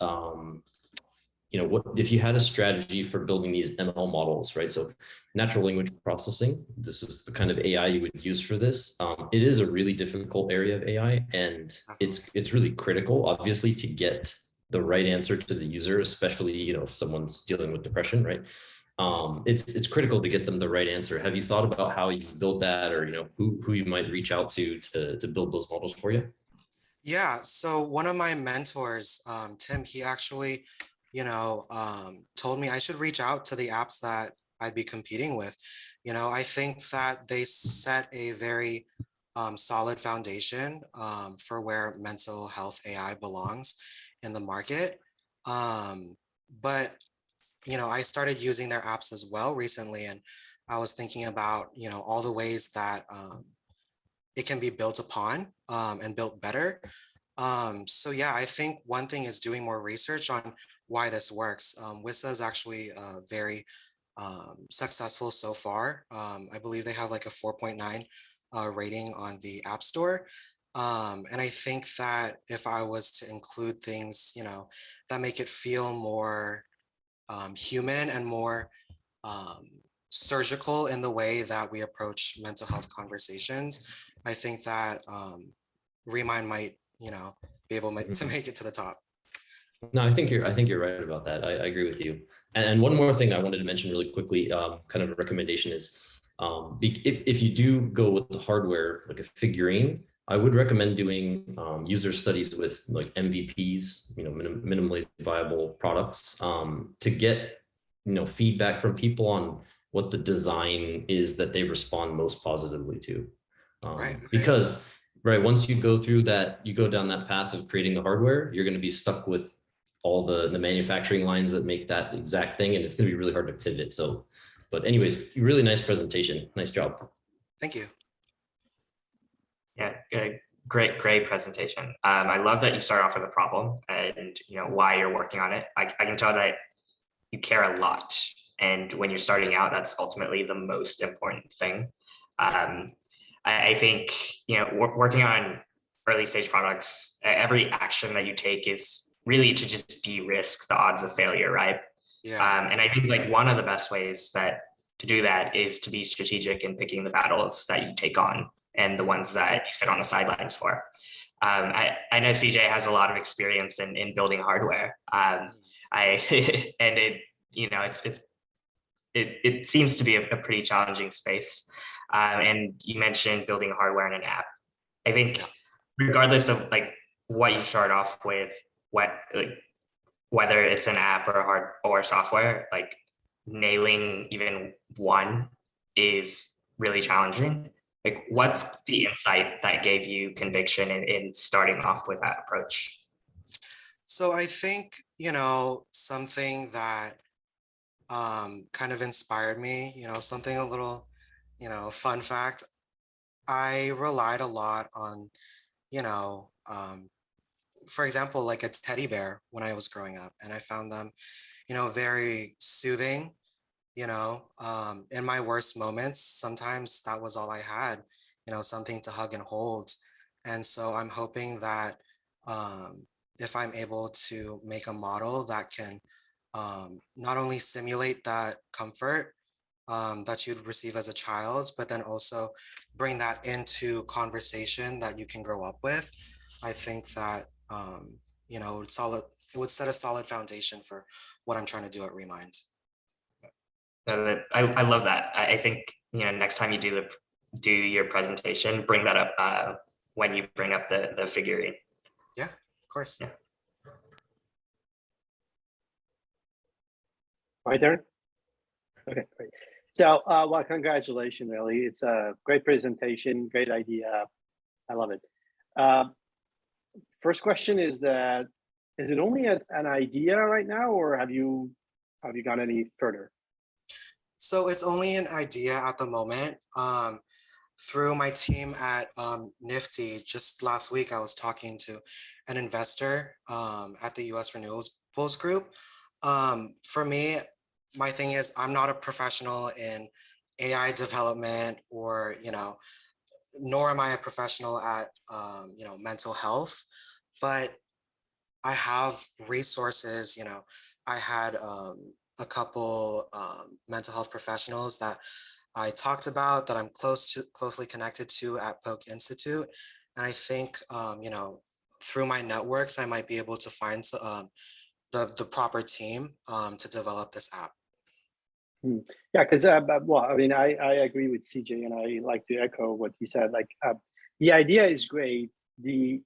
what if you had a strategy for building these ML models, right? So natural language processing, this is the kind of AI you would use for this. It is a really difficult area of AI, and it's really critical, obviously, to get the right answer to the user, especially, if someone's dealing with depression, right? It's critical to get them the right answer. Have you thought about how you build that, or who you might reach out to build those models for you? Yeah, so one of my mentors, Tim, he actually, told me I should reach out to the apps that I'd be competing with. I think that they set a very solid foundation for where mental health AI belongs in the market. But I started using their apps as well recently, and I was thinking about, all the ways that it can be built upon and built better. So yeah, I think one thing is doing more research on why this works. WISA is actually very successful so far. I believe they have like a 4.9 rating on the App Store. And I think that if I was to include things, that make it feel more human and more surgical in the way that we approach mental health conversations, I think that Remind might, be able to make it to the top. No, I think you're right about that. I agree with you. And one more thing I wanted to mention really quickly, kind of a recommendation is, if you do go with the hardware, like a figurine, I would recommend doing user studies with like MVPs, minimally viable products, to get feedback from people on what the design is that they respond most positively to. Right. Because once you go through that, you go down that path of creating the hardware, you're going to be stuck with all the manufacturing lines that make that exact thing, and it's going to be really hard to pivot. So, but anyways, really nice presentation. Nice job. Thank you. Yeah, great presentation. I love that you start off with a problem and why you're working on it. I can tell that you care a lot, and when you're starting out, that's ultimately the most important thing. I think working on early stage products, every action that you take is really to just de-risk the odds of failure, right? Yeah. And I think like one of the best ways to do that is to be strategic in picking the battles that you take on and the ones that you sit on the sidelines for. I know CJ has a lot of experience in building hardware. And it seems to be a pretty challenging space. And you mentioned building hardware in an app. I think regardless of like what you start off with, whether it's an app or software, like nailing even one is really challenging. Like, what's the insight that gave you conviction in starting off with that approach? So I think, something that kind of inspired me, something a little, fun fact, I relied a lot on, for example, like a teddy bear when I was growing up, and I found them, very soothing, in my worst moments. Sometimes that was all I had, something to hug and hold. And so I'm hoping that if I'm able to make a model that can not only simulate that comfort that you'd receive as a child, but then also bring that into conversation that you can grow up with, I think that it would set a solid foundation for what I'm trying to do at Remind. I love that. I think next time you do your presentation, bring that up when you bring up the figurine. Yeah, of course. Yeah. My turn. Okay, great. So, well, congratulations, really. It's a great presentation, great idea. I love it. First question is it only an idea right now, or have you gone any further? So it's only an idea at the moment. Through my team at Nifty, just last week, I was talking to an investor at the US Renewables Group. For me, my thing is I'm not a professional in AI development or, nor am I a professional at, mental health, but I have resources. I had a couple mental health professionals that I talked about that I'm closely connected to at Polk Institute. And I think, through my networks, I might be able to find the proper team to develop this app. Yeah, because well, I mean, I agree with CJ, and I like to echo what he said. Like, the idea is great. The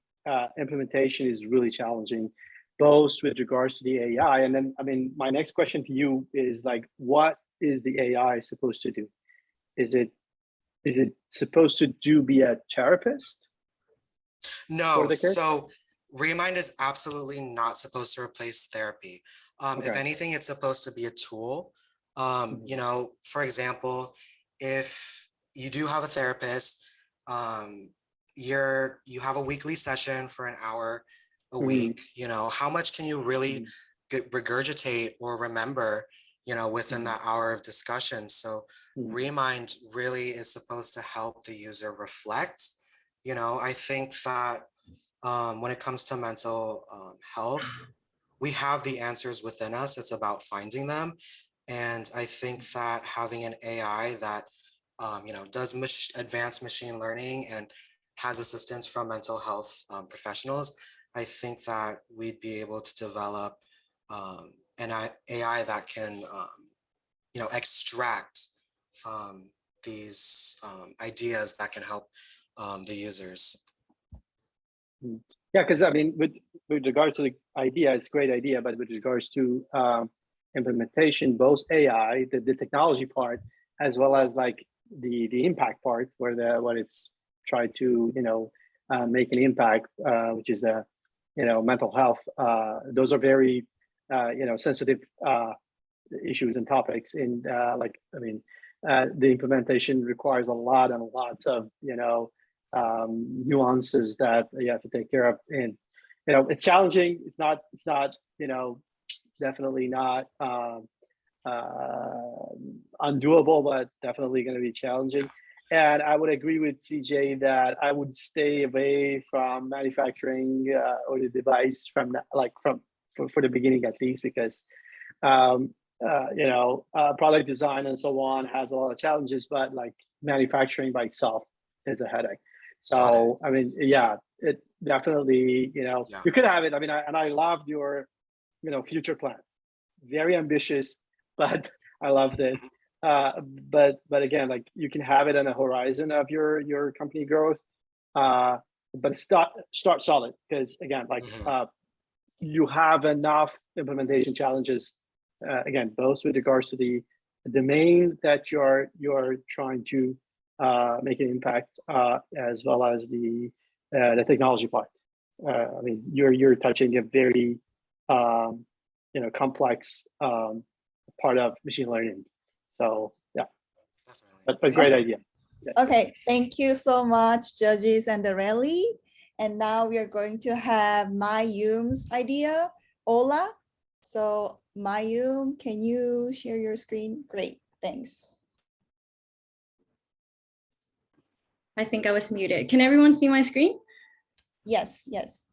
implementation is really challenging, both with regards to the AI. And then, I mean, my next question to you is like, what is the AI supposed to do? Is it supposed to be a therapist? No, so Remind is absolutely not supposed to replace therapy. Okay. If anything, it's supposed to be a tool. For example, if you do have a therapist, you have a weekly session for an hour a week, how much can you really regurgitate or remember, within that hour of discussion? So Remind really is supposed to help the user reflect. I think that when it comes to mental health, we have the answers within us. It's about finding them. And I think that having an AI that does advanced machine learning and has assistance from mental health professionals, I think that we'd be able to develop an AI that can extract these ideas that can help the users. Yeah, because I mean, with regards to the idea, it's a great idea, but with regards to implementation, both AI, the technology part, as well as like the impact part, where what it's tried to make an impact, which is the mental health. Those are very sensitive issues and topics. And the implementation requires a lot and lots of nuances that you have to take care of. And it's challenging. It's not definitely not undoable, but definitely going to be challenging. And I would agree with CJ that I would stay away from manufacturing or the device for the beginning, at least, because product design and so on has a lot of challenges, but like manufacturing by itself is a headache. So I mean, yeah, it definitely, you could have it. I mean, I loved your future plan. Very ambitious, but I loved it. But again, like you can have it on the horizon of your company growth, but start solid, because again, like you have enough implementation challenges. Again, both with regards to the domain that you're trying to make an impact, as well as the technology part. I mean, you're touching a very complex part of machine learning. So yeah, a great idea. Yeah. Okay, thank you so much, judges and the rally. And now we are going to have Mayum's idea, Ola. So Mayum, can you share your screen? Great, thanks. I think I was muted. Can everyone see my screen? Yes, yes.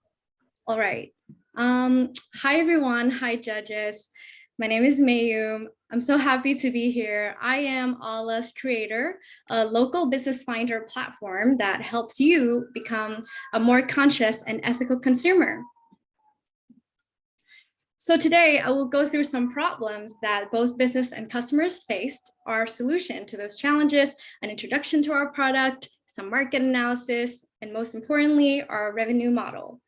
All right. Hi, everyone. Hi, judges. My name is Mayum. I'm so happy to be here. I am Ola's creator, a local business finder platform that helps you become a more conscious and ethical consumer. So today I will go through some problems that both business and customers faced, our solution to those challenges, an introduction to our product, some market analysis, and most importantly, our revenue model.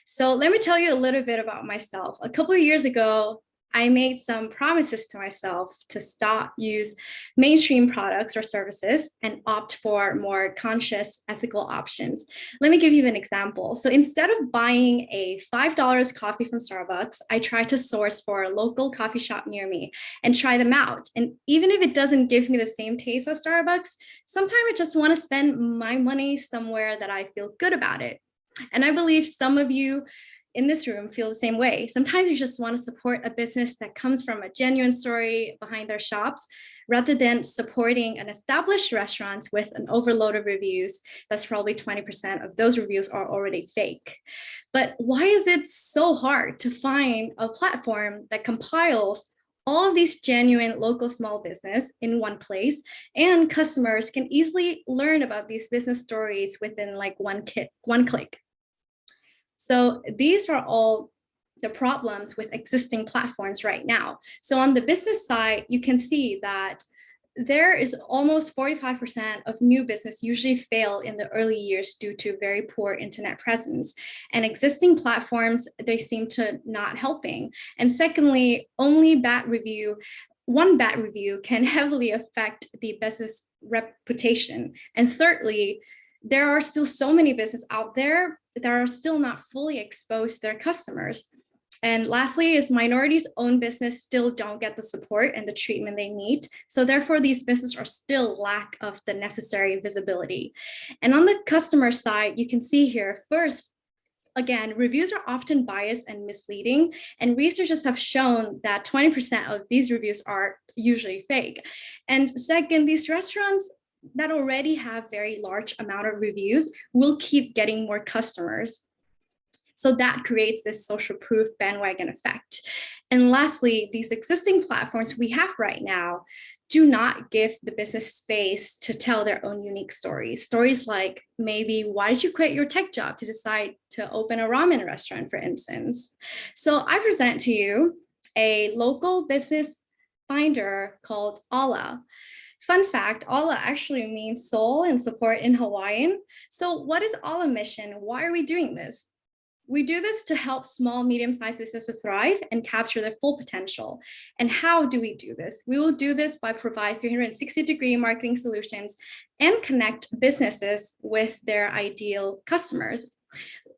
So let me tell you a little bit about myself. A couple of years ago, I made some promises to myself to stop use mainstream products or services and opt for more conscious, ethical options. Let me give you an example. So instead of buying a $5 coffee from Starbucks, I try to source for a local coffee shop near me and try them out. And even if it doesn't give me the same taste as Starbucks, sometimes I just want to spend my money somewhere that I feel good about it. And I believe some of you in this room feel the same way. Sometimes you just want to support a business that comes from a genuine story behind their shops, rather than supporting an established restaurant with an overload of reviews. That's probably 20% of those reviews are already fake. But why is it so hard to find a platform that compiles all of these genuine local small business in one place, and customers can easily learn about these business stories within like one click? So these are all the problems with existing platforms right now. So on the business side, you can see that there is almost 45% of new business usually fail in the early years due to very poor internet presence. And existing platforms, they seem to not helping. And secondly, one bad review can heavily affect the business reputation. And thirdly, there are still so many businesses out there that are still not fully exposed to their customers. And lastly is minorities owned business still don't get the support and the treatment they need. So therefore these businesses are still lack of the necessary visibility. And on the customer side, you can see here, first, again, reviews are often biased and misleading, and researchers have shown that 20% of these reviews are usually fake. And second, these restaurants that already have very large amount of reviews will keep getting more customers. So that creates this social proof bandwagon effect. And lastly, these existing platforms we have right now do not give the business space to tell their own unique stories. Stories like maybe, why did you quit your tech job to decide to open a ramen restaurant, for instance? So I present to you a local business finder called Ala. Fun fact, Ala actually means soul and support in Hawaiian. So what is Ala mission? Why are we doing this? We do this to help small, medium-sized businesses thrive and capture their full potential. And how do we do this? We will do this by providing 360-degree marketing solutions and connect businesses with their ideal customers.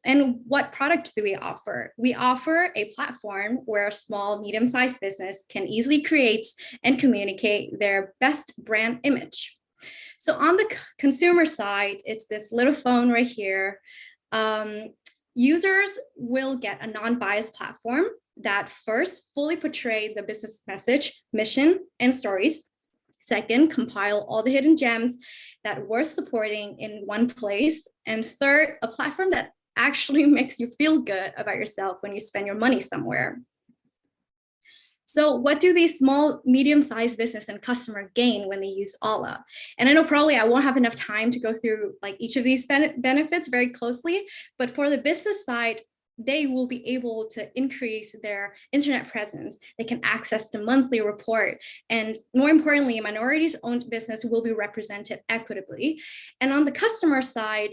And what product do we offer? We offer a platform where a small, medium-sized business can easily create and communicate their best brand image. So on the consumer side, it's this little phone right here. Users will get a non-biased platform that first fully portray the business message, mission, and stories. Second, compile all the hidden gems that are worth supporting in one place. And third, a platform that actually makes you feel good about yourself when you spend your money somewhere. So what do these small, medium-sized business and customer gain when they use Ala? And I know probably I won't have enough time to go through like each of these benefits very closely, but for the business side, they will be able to increase their internet presence. They can access the monthly report. And more importantly, minorities-owned business will be represented equitably. And on the customer side,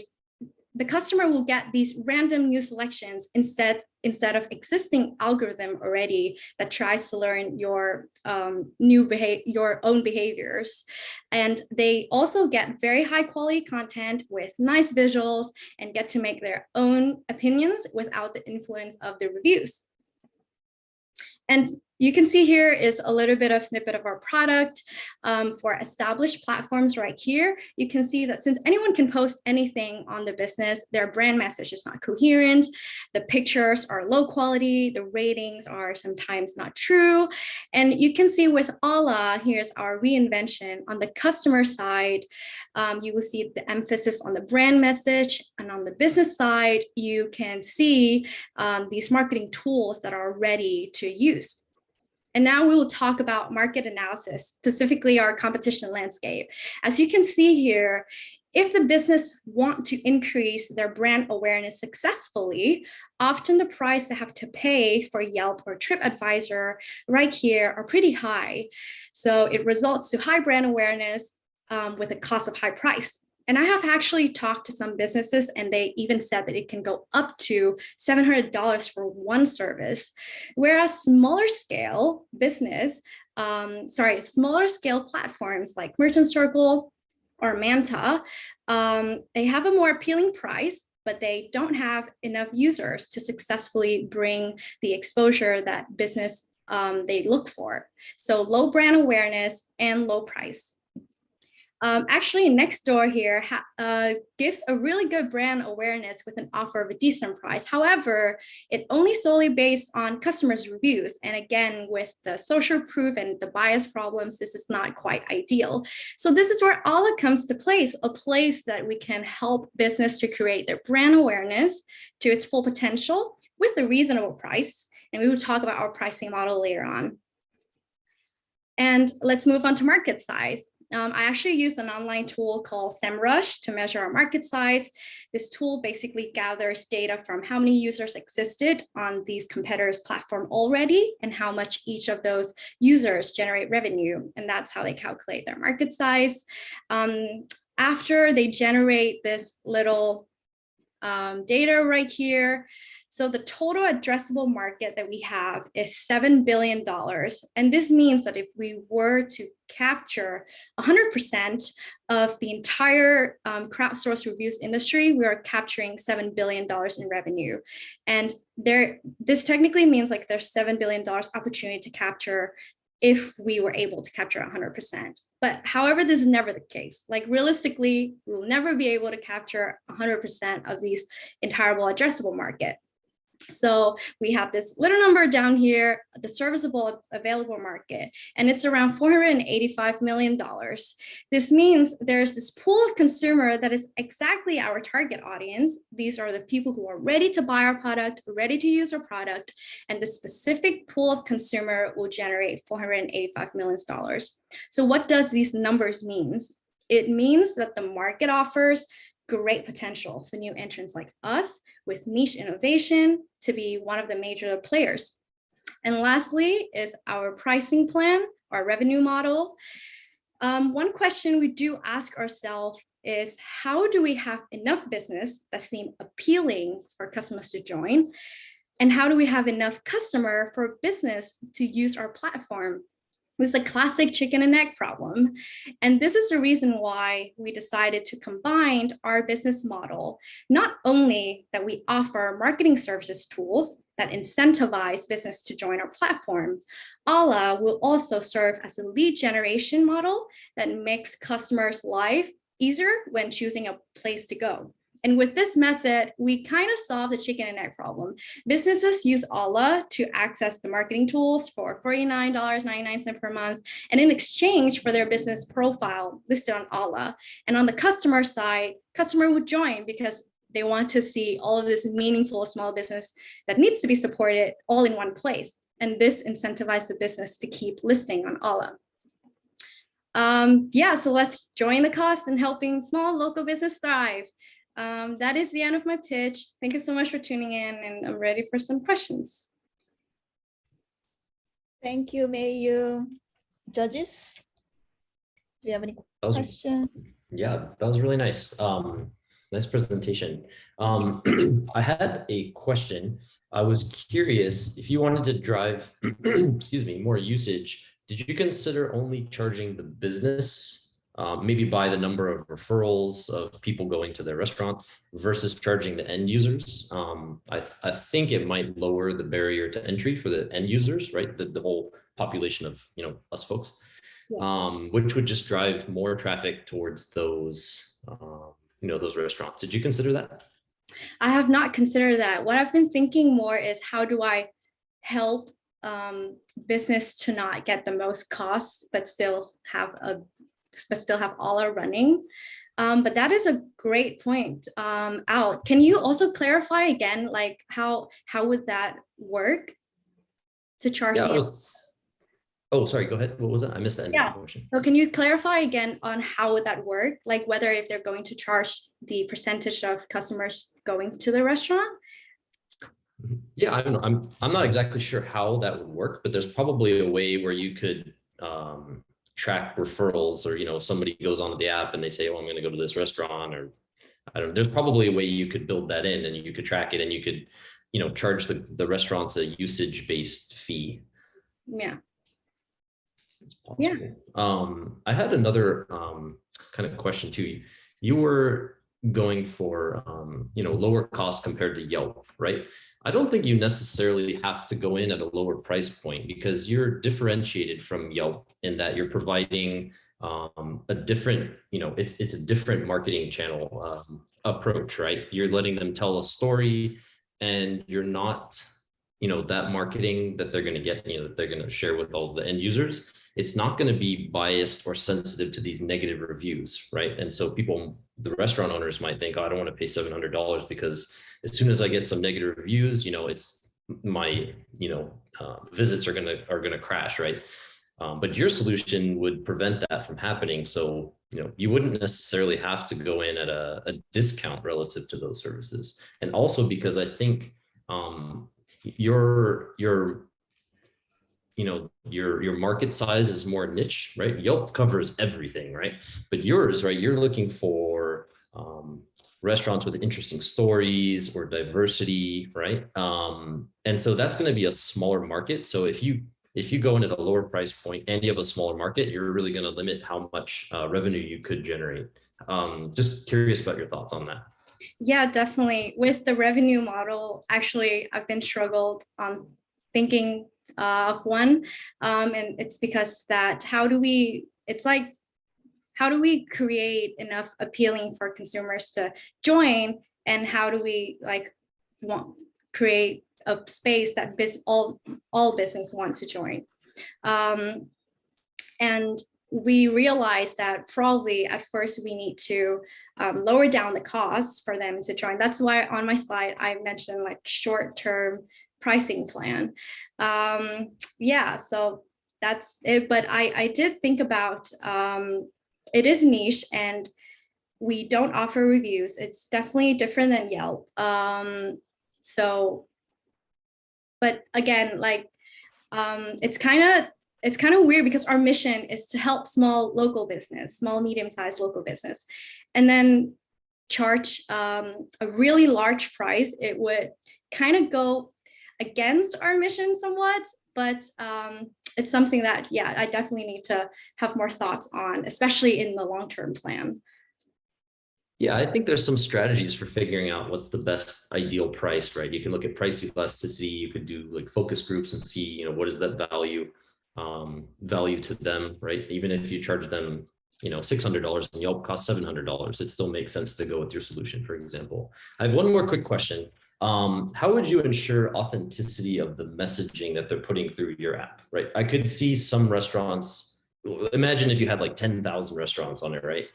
the customer will get these random new selections instead of existing algorithm already that tries to learn your your own behaviors. And they also get very high quality content with nice visuals and get to make their own opinions without the influence of the reviews. And you can see here is a little bit of snippet of our product for established platforms right here. You can see that since anyone can post anything on the business, their brand message is not coherent. The pictures are low quality. The ratings are sometimes not true. And you can see with Ala, here's our reinvention. On the customer side, you will see the emphasis on the brand message. And on the business side, you can see these marketing tools that are ready to use. And now we will talk about market analysis, specifically our competition landscape. As you can see here, if the business want to increase their brand awareness successfully, often the price they have to pay for Yelp or TripAdvisor right here are pretty high. So it results to high brand awareness with a cost of high price. And I have actually talked to some businesses and they even said that it can go up to $700 for one service, whereas smaller scale business, smaller scale platforms like Merchant Circle or Manta, they have a more appealing price, but they don't have enough users to successfully bring the exposure that business they look for. So low brand awareness and low price. Actually, Nextdoor here gives a really good brand awareness with an offer of a decent price. However, it only solely based on customers' reviews. And again, with the social proof and the bias problems, this is not quite ideal. So this is where Ala comes to place, a place that we can help business to create their brand awareness to its full potential with a reasonable price. And we will talk about our pricing model later on. And let's move on to market size. I actually use an online tool called SEMrush to measure our market size. This tool basically gathers data from how many users existed on these competitors' platform already and how much each of those users generate revenue. And that's how they calculate their market size. After they generate this little data right here, so the total addressable market that we have is $7 billion. And this means that if we were to capture 100% of the entire crowdsourced reviews industry, we are capturing $7 billion in revenue. And this technically means like there's $7 billion opportunity to capture if we were able to capture 100%. But however, this is never the case. Like realistically, we will never be able to capture 100% of these entire addressable market. So we have this little number down here, the serviceable available market, and it's around $485 million. This means there's this pool of consumer that is exactly our target audience. These are the people who are ready to buy our product, ready to use our product, and the specific pool of consumer will generate $485 million. So what does these numbers mean? It means that the market offers great potential for new entrants like us with niche innovation to be one of the major players. And lastly is our pricing plan, our revenue model. One question we do ask ourselves is, how do we have enough business that seem appealing for customers to join? And how do we have enough customer for business to use our platform? This is a classic chicken and egg problem. And this is the reason why we decided to combine our business model, not only that we offer marketing services tools that incentivize business to join our platform, Ala will also serve as a lead generation model that makes customers' life easier when choosing a place to go. And with this method, we kind of solve the chicken and egg problem. Businesses use Ala to access the marketing tools for $49.99 per month, and in exchange for their business profile listed on Ala. And on the customer side, customer would join because they want to see all of this meaningful small business that needs to be supported all in one place. And this incentivizes the business to keep listing on Ala. Yeah, so let's join the cause in helping small local business thrive. That is the end of my pitch. Thank you so much for tuning in, and I'm ready for some questions. Thank you, Mayu. Judges, do you have any questions? Yeah, that was really nice. Nice presentation. I had a question. I was curious if you wanted to drive, excuse me, more usage. Did you consider only charging the business? Maybe by the number of referrals of people going to their restaurant versus charging the end users. I think it might lower the barrier to entry for the end users, right? The whole population of, us folks, which would just drive more traffic towards those, those restaurants. Did you consider that? I have not considered that. What I've been thinking more is, how do I help business to not get the most costs, but still have Ala running. But that is a great point. Al, can you also clarify again, like how would that work to charge? Oh, sorry, go ahead. What was that? I missed that end of the question. So can you clarify again on how would that work? Like whether if they're going to charge the percentage of customers going to the restaurant? Yeah, I don't know. I'm not exactly sure how that would work, but there's probably a way where you could track referrals, or if somebody goes onto the app and they say, oh, I'm going to go to this restaurant, or I don't know, there's probably a way you could build that in, and you could track it, and you could charge the restaurants a usage-based fee. Yeah. I had another kind of question too. You were going for lower cost compared to Yelp, right? I don't think you necessarily have to go in at a lower price point, because you're differentiated from Yelp in that you're providing a different, it's a different marketing channel approach, right? You're letting them tell a story, and you're not, that marketing that they're going to get, that they're going to share with all the end users, it's not going to be biased or sensitive to these negative reviews, right? And so the restaurant owners might think, oh, I don't want to pay $700 because as soon as I get some negative reviews, it's my, visits are gonna crash, right? But your solution would prevent that from happening. So, you wouldn't necessarily have to go in at a discount relative to those services. And also because I think your market size is more niche, right? Yelp covers everything, right? But yours, right, you're looking for restaurants with interesting stories or diversity, right? And so that's going to be a smaller market. So if you go in at a lower price point and you have a smaller market, you're really going to limit how much revenue you could generate. Just curious about your thoughts on that. Yeah, definitely. With the revenue model, actually, I've been struggled on thinking of one, and it's because that how do we create enough appealing for consumers to join, and how do we create a space that all business want to join. And we realized that probably at first we need to lower down the costs for them to join. That's why on my slide, I mentioned like short-term pricing plan. Yeah, so that's it. But I did think about, it is niche and we don't offer reviews. It's definitely different than Yelp. So, but again, like, it's kind of weird because our mission is to help small local business, small, medium-sized local business, and then charge a really large price. It would kind of go against our mission somewhat, but it's something that, yeah, I definitely need to have more thoughts on, especially in the long-term plan. Yeah, I think there's some strategies for figuring out what's the best ideal price, right? You can look at price elasticity. You could do like focus groups and see, you know, what is that value to them, right? Even if you charge them, you know, $600 and Yelp costs $700, it still makes sense to go with your solution, for example. I have one more quick question. How would you ensure authenticity of the messaging that they're putting through your app, right? I could see some restaurants, imagine if you had like 10,000 restaurants on it, right?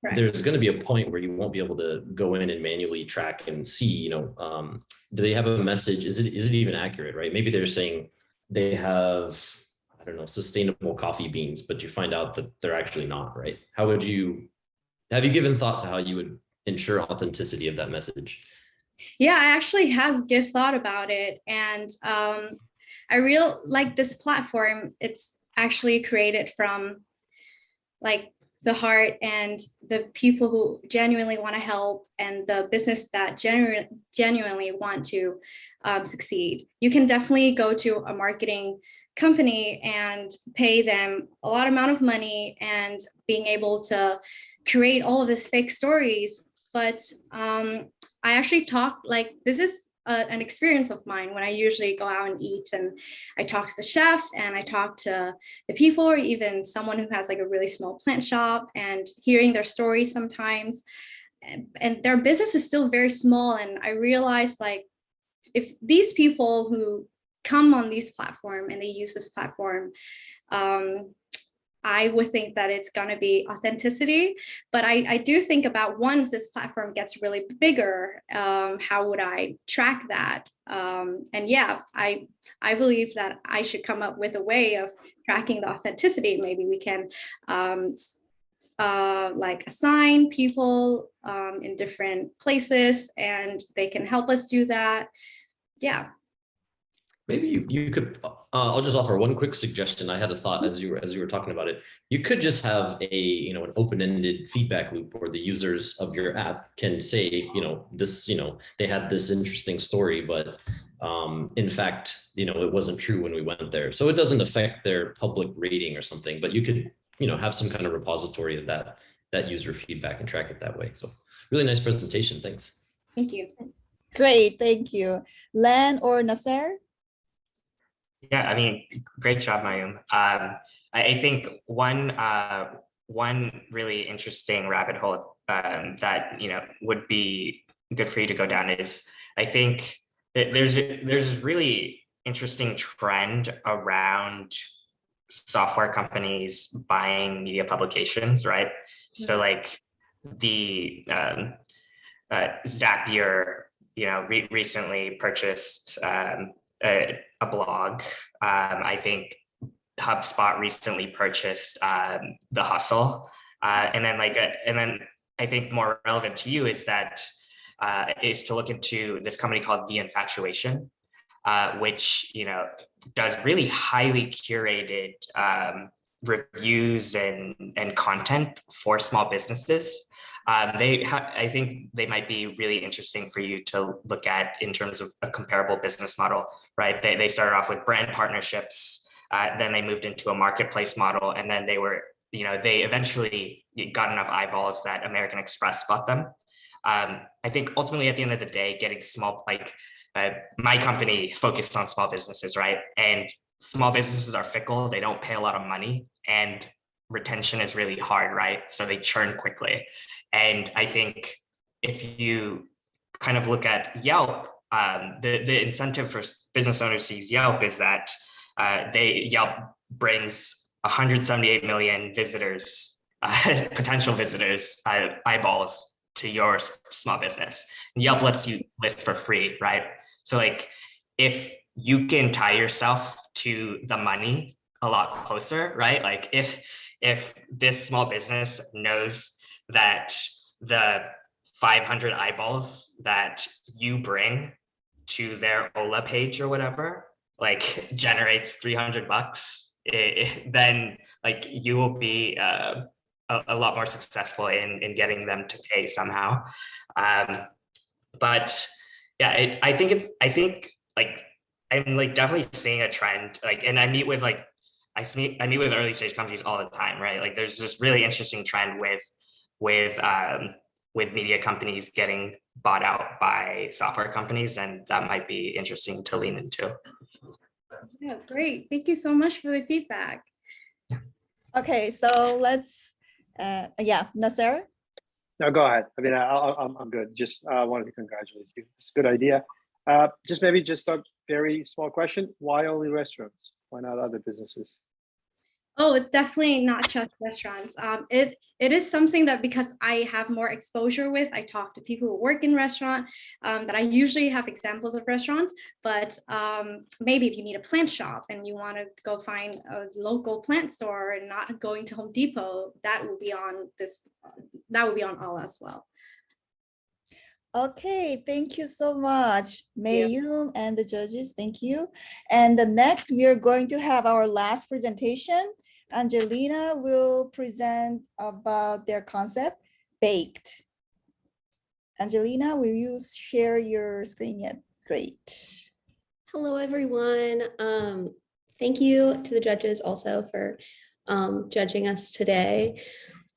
Right. There's going to be a point where you won't be able to go in and manually track and see, you know, do they have a message? Is it even accurate, right? Maybe they're saying they have, I don't know, sustainable coffee beans, but you find out that they're actually not, right? How would you, have you given thought to how you would ensure authenticity of that message? Yeah, I actually have give thought about it. And I really like this platform. It's actually created from like the heart and the people who genuinely want to help and the business that genuinely want to succeed. You can definitely go to a marketing company and pay them a lot amount of money and being able to create all of these fake stories. But I actually talk, like, this is an experience of mine when I usually go out and eat, and I talk to the chef and I talk to the people, or even someone who has like a really small plant shop, and hearing their stories sometimes, and their business is still very small. And I realized, like, if these people who come on this platform and they use this platform, I would think that it's going to be authenticity. But I do think about, once this platform gets really bigger, how would I track that? And yeah, I believe that I should come up with a way of tracking the authenticity. Maybe we can like assign people in different places and they can help us do that. Yeah. Maybe you could, I'll just offer one quick suggestion. I had a thought as you were talking about it. You could just have a, you know, an open-ended feedback loop where the users of your app can say, you know, this, you know, they had this interesting story, but in fact, you know, it wasn't true when we went there. So it doesn't affect their public rating or something, but you could, you know, have some kind of repository of that user feedback and track it that way. So really nice presentation. Thanks. Thank you. Great, thank you. Len or Nasser? Yeah, I mean, great job, Mayum. I think one really interesting rabbit hole that, you know, would be good for you to go down is, I think that there's this really interesting trend around software companies buying media publications, right? So like the Zapier, you know, recently purchased a blog. I think HubSpot recently purchased The Hustle, and then I think more relevant to you is that is to look into this company called The Infatuation, which, you know, does really highly curated reviews and content for small businesses. I think they might be really interesting for you to look at in terms of a comparable business model, right? They started off with brand partnerships, then they moved into a marketplace model, and then they were, you know, they eventually got enough eyeballs that American Express bought them. I think ultimately at the end of the day, getting small, like my company focused on small businesses, right? And small businesses are fickle. They don't pay a lot of money, and retention is really hard, right? So they churn quickly. And I think if you kind of look at Yelp, the incentive for business owners to use Yelp is that Yelp brings 178 million visitors, potential visitors, eyeballs to your small business. And Yelp lets you list for free, right? So like, if you can tie yourself to the money a lot closer, right? Like if this small business knows that the 500 eyeballs that you bring to their Ola page or whatever, like generates $300, then like you will be a lot more successful in getting them to pay somehow. But yeah, I think like I'm like definitely seeing a trend, like, and I meet with early stage companies all the time, right? Like there's this really interesting trend with media companies getting bought out by software companies, and that might be interesting to lean into. Yeah, great. Thank you so much for the feedback. Okay, so let's, yeah, Nasser? No, go ahead. I mean, I'm good. Just wanted to congratulate you. It's a good idea. Just maybe just a very small question. Why only restaurants? Why not other businesses? Oh, it's definitely not just restaurants. It is something that, because I have more exposure with, I talk to people who work in restaurant, that I usually have examples of restaurants, but maybe if you need a plant shop and you want to go find a local plant store and not going to Home Depot, that will be on Ola as well. Okay, thank you so much, Mayum and the judges, thank you. And the next, we are going to have our last presentation. Angelina will present about their concept, Baked. Angelina, will you share your screen yet? Great. Hello, everyone. Thank you to the judges also for judging us today.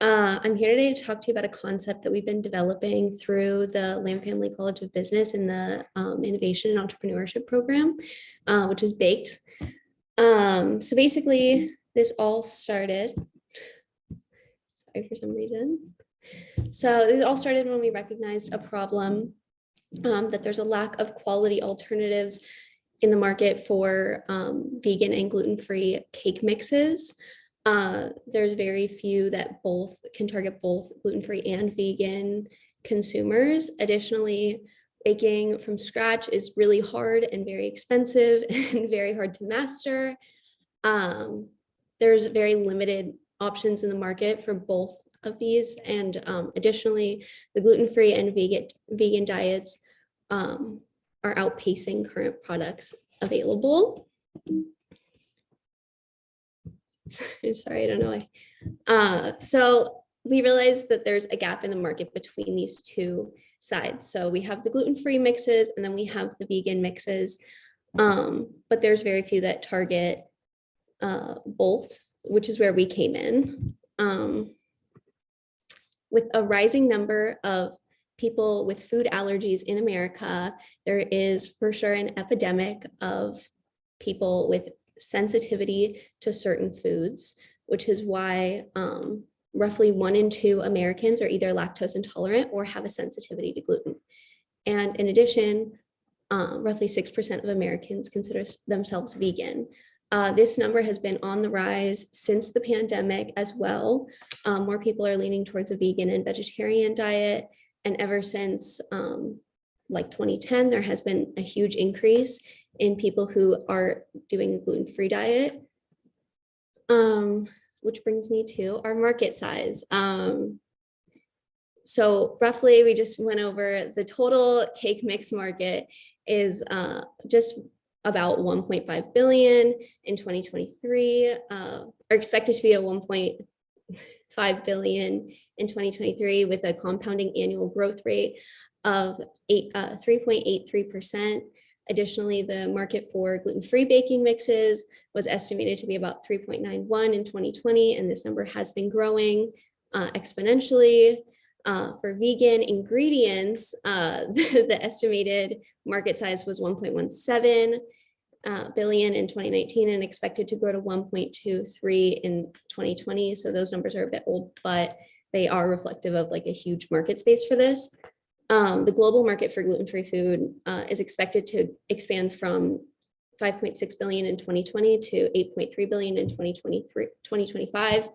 I'm here today to talk to you about a concept that we've been developing through the Lamb Family College of Business in the Innovation and Entrepreneurship program, which is Baked. So basically, this all started, sorry for some reason. So this all started when we recognized a problem that there's a lack of quality alternatives in the market for vegan and gluten-free cake mixes. There's very few that both can target both gluten-free and vegan consumers. Additionally, baking from scratch is really hard and very expensive and very hard to master. There's very limited options in the market for both of these. And additionally, the gluten-free and vegan diets are outpacing current products available. Sorry, I don't know why. So we realized that there's a gap in the market between these two sides. So we have the gluten-free mixes and then we have the vegan mixes, but there's very few that target both, which is where we came in. With a rising number of people with food allergies in America, there is for sure an epidemic of people with sensitivity to certain foods, which is why roughly 1 in 2 Americans are either lactose intolerant or have a sensitivity to gluten. And in addition, roughly 6% of Americans consider themselves vegan. This number has been on the rise since the pandemic as well. More people are leaning towards a vegan and vegetarian diet. And ever since like 2010, there has been a huge increase in people who are doing a gluten-free diet, which brings me to our market size. So roughly, we just went over the total cake mix market is just about 1.5 billion in 2023, are expected to be at 1.5 billion in 2023 with a compounding annual growth rate of 3.83%. Additionally, the market for gluten-free baking mixes was estimated to be about 3.91 in 2020, and this number has been growing exponentially. For vegan ingredients, the estimated market size was 1.17 billion in 2019 and expected to grow to 1.23 in 2020. So those numbers are a bit old, but they are reflective of like a huge market space for this. The global market for gluten-free food is expected to expand from 5.6 billion in 2020 to 8.3 billion in 2025,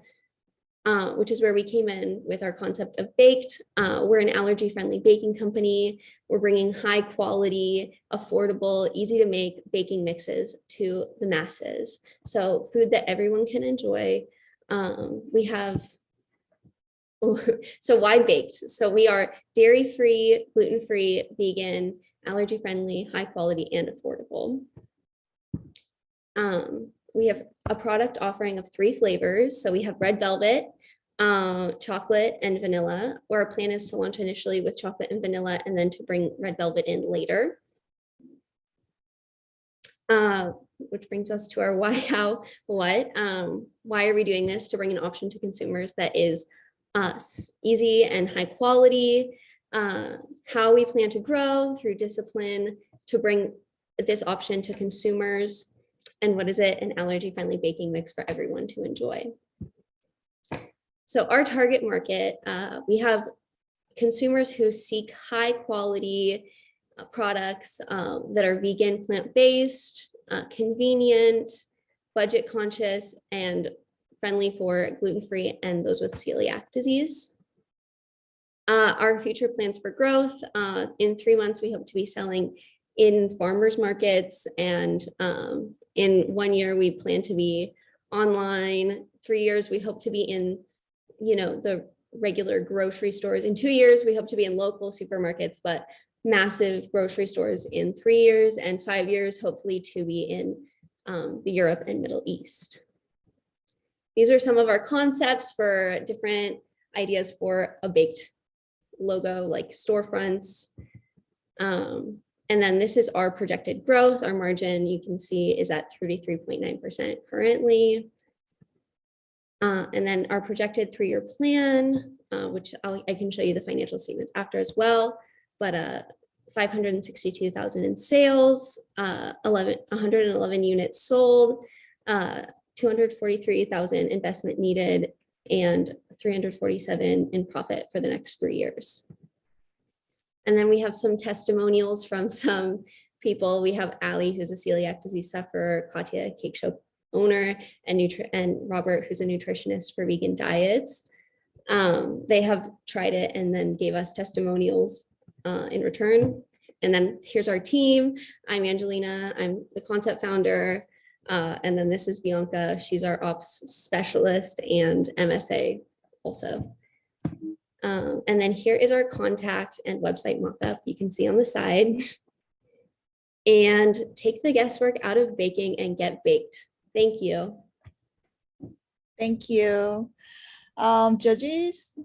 which is where we came in with our concept of baked. We're an allergy-friendly baking company. We're bringing high quality, affordable, easy to make baking mixes to the masses. So food that everyone can enjoy. We have, so why baked? So we are dairy-free, gluten-free, vegan, allergy-friendly, high quality, and affordable. We have a product offering of 3 flavors. So we have red velvet, chocolate, and vanilla, or our plan is to launch initially with chocolate and vanilla and then to bring red velvet in later. Which brings us to our why, how, what. Why are we doing this? To bring an option to consumers that is easy and high quality. How we plan to grow through discipline to bring this option to consumers. And what is it? An allergy-friendly baking mix for everyone to enjoy. So our target market, we have consumers who seek high quality products that are vegan, plant-based, convenient, budget conscious, and friendly for gluten-free and those with celiac disease. Our future plans for growth, in 3 months, we hope to be selling in farmers markets, and in 1 year, we plan to be online. 3 years, we hope to be in, the regular grocery stores. In 2 years, we hope to be in local supermarkets, but massive grocery stores in 3 years, and 5 years, hopefully to be in the Europe and Middle East. These are some of our concepts for different ideas for a baked logo, like storefronts. And then this is our projected growth. Our margin, you can see, is at 33.9% currently. And then our projected 3-year plan, which I can show you the financial statements after as well, but 562,000 in sales, 111 units sold, 243,000 investment needed, and 347 in profit for the next 3 years. And then we have some testimonials from some people. We have Ali, who's a celiac disease sufferer, Katya, cake shop owner, and Robert, who's a nutritionist for vegan diets. They have tried it and then gave us testimonials in return. And then here's our team. I'm Angelina, I'm the concept founder. And then this is Bianca. She's our ops specialist and MSA also. And then here is our contact and website mockup you can see on the side. And take the guesswork out of baking and get baked. Thank you. Thank you. Judges,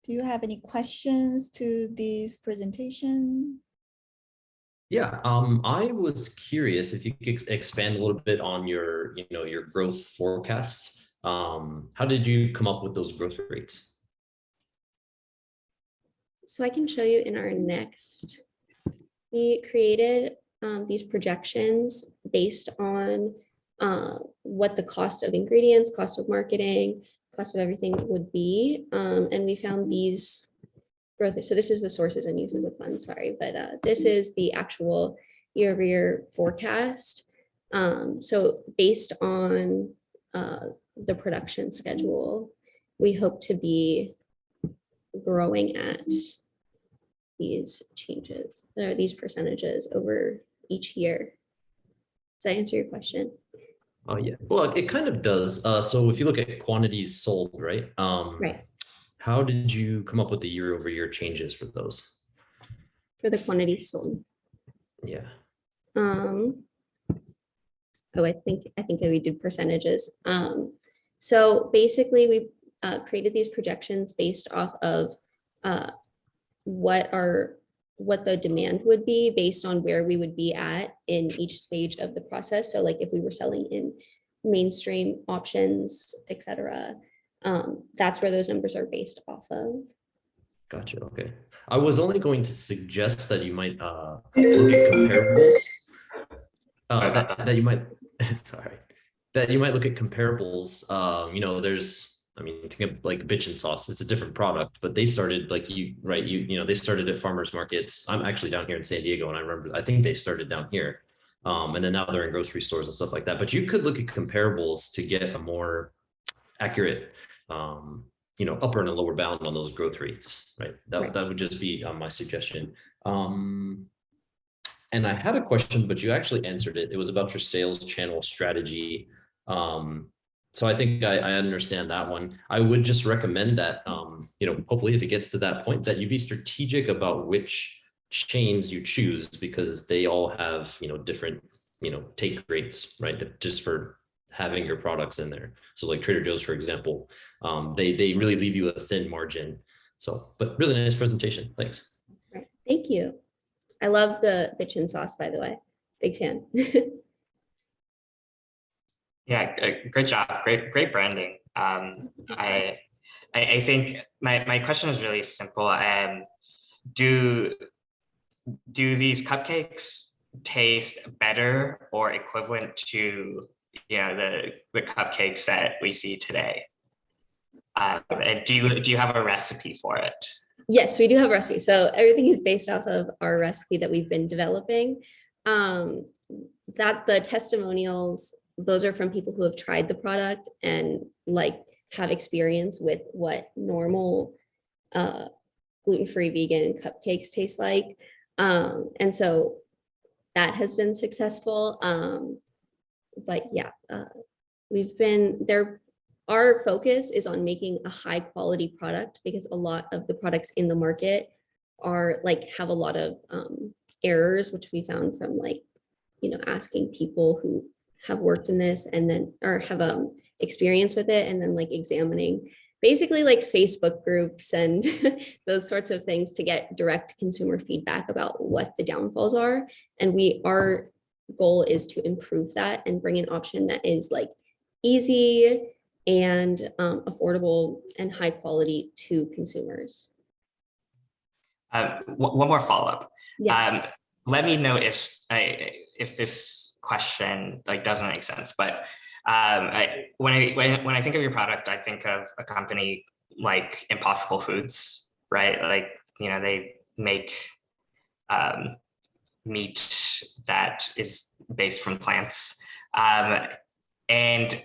do you have any questions to this presentation? Yeah, I was curious if you could expand a little bit on your, your growth forecasts. How did you come up with those growth rates? So I can show you in our next, we created these projections based on what the cost of ingredients, cost of marketing, cost of everything would be. And we found these growth. So this is the sources and uses of funds, sorry, but this is the actual year-over-year forecast. So based on the production schedule, we hope to be growing at these changes, or these percentages over each year. Does that answer your question? Oh yeah, well, it kind of does. So if you look at quantities sold, right? Right. How did you come up with the year-over-year changes for those? For the quantities sold. Yeah. Oh, I think we did percentages. So basically we created these projections based off of what the demand would be based on where we would be at in each stage of the process. So like if we were selling in mainstream options, etc., that's where those numbers are based off of. Gotcha. Okay. I was only going to suggest that you might look at comparables. That you might, sorry, that you might look at comparables. There's I mean, think of like bitchin sauce. It's a different product, but they started like they started at farmers markets. I'm actually down here in San Diego, and I think they started down here. And then now they're in grocery stores and stuff like that. But you could look at comparables to get a more accurate, upper and a lower bound on those growth rates, right? That would just be my suggestion. And I had a question, but you actually answered it. It was about your sales channel strategy. So I think I understand that one. I would just recommend that, hopefully if it gets to that point, that you be strategic about which chains you choose, because they all have, different, take rates, right? Just for having your products in there. So like Trader Joe's, for example, they really leave you a thin margin. So, but really nice presentation. Thanks. Right. Thank you. I love the bitchin sauce, by the way. Big fan. Yeah, great job. Great branding. I think my question is really simple. Do these cupcakes taste better or equivalent to the cupcakes that we see today? And do you have a recipe for it? Yes, we do have a recipe. So everything is based off of our recipe that we've been developing. That the testimonials, those are from people who have tried the product and have experience with what normal gluten-free vegan cupcakes taste like. And so that has been successful. But yeah, we've been there. Our focus is on making a high quality product, because a lot of the products in the market are have a lot of errors, which we found from asking people who have worked in this and then or have experience with it, and then examining basically Facebook groups and those sorts of things to get direct consumer feedback about what the downfalls are. And our goal is to improve that and bring an option that is easy and affordable and high quality to consumers. One more follow-up. Yeah. Let me know if this question doesn't make sense, but when I think of your product, I think of a company like Impossible Foods, right? They make meat that is based from plants, and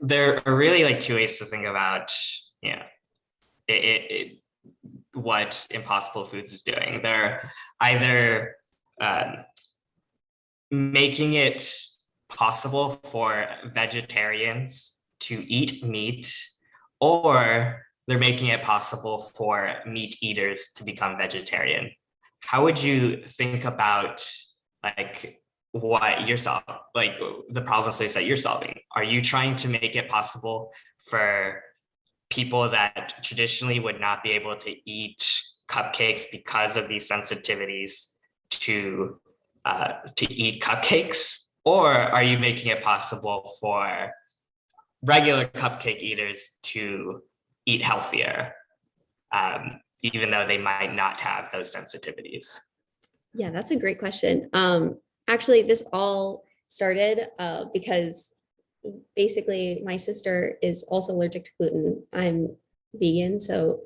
there are really two ways to think about what Impossible Foods is doing. They're either making it possible for vegetarians to eat meat, or they're making it possible for meat eaters to become vegetarian. How would you think about what you're solving, the problem space that you're solving? Are you trying to make it possible for people that traditionally would not be able to eat cupcakes because of these sensitivities to eat cupcakes? Or are you making it possible for regular cupcake eaters to eat healthier, even though they might not have those sensitivities? Yeah, that's a great question. Actually, this all started because basically my sister is also allergic to gluten. I'm vegan, so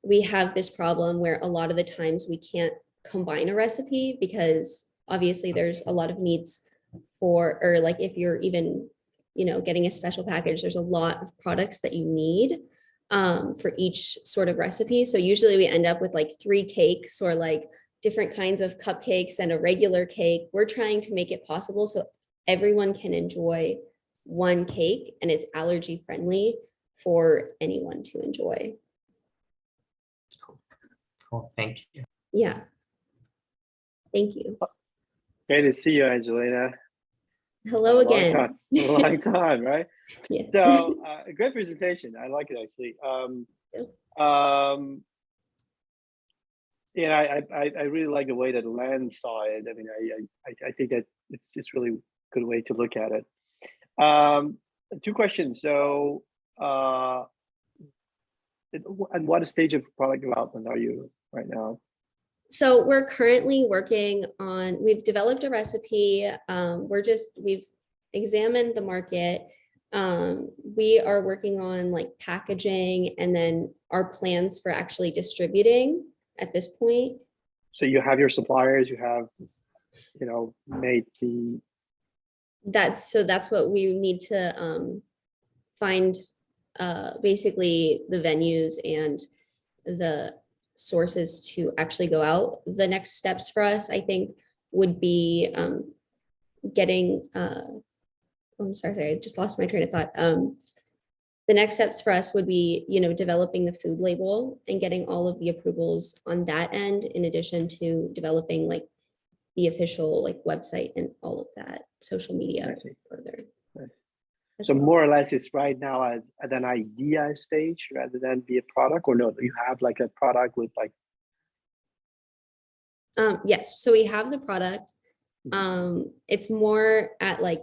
we have this problem where a lot of the times we can't combine a recipe, because obviously there's a lot of needs for, or if you're even getting a special package, there's a lot of products that you need for each sort of recipe. So usually we end up with 3 cakes or different kinds of cupcakes and a regular cake. We're trying to make it possible so everyone can enjoy one cake and it's allergy friendly for anyone to enjoy. Cool. Thank you. Yeah. Thank you. Great to see you, Angelina. Hello again. A long time, right? Yes. So a great presentation. I like it actually. I really like the way that Len saw it. I mean, I think that it's really a good way to look at it. 2 questions. So, at what stage of product development are you right now? So we're currently working on, we've developed a recipe. We've examined the market. We are working on like packaging and then our plans for actually distributing at this point. So you have your suppliers, you have, made the, That's what we need to find, basically the venues and the sources to actually go out. The next steps for us, I think, would be getting, I'm sorry, I just lost my train of thought. The next steps for us would be, developing the food label and getting all of the approvals on that end, in addition to developing like the official like website and all of that social media further. so more or less it's right now at an idea stage rather than be a product, or no, you have like a product with like. Yes, so we have the product. It's more at like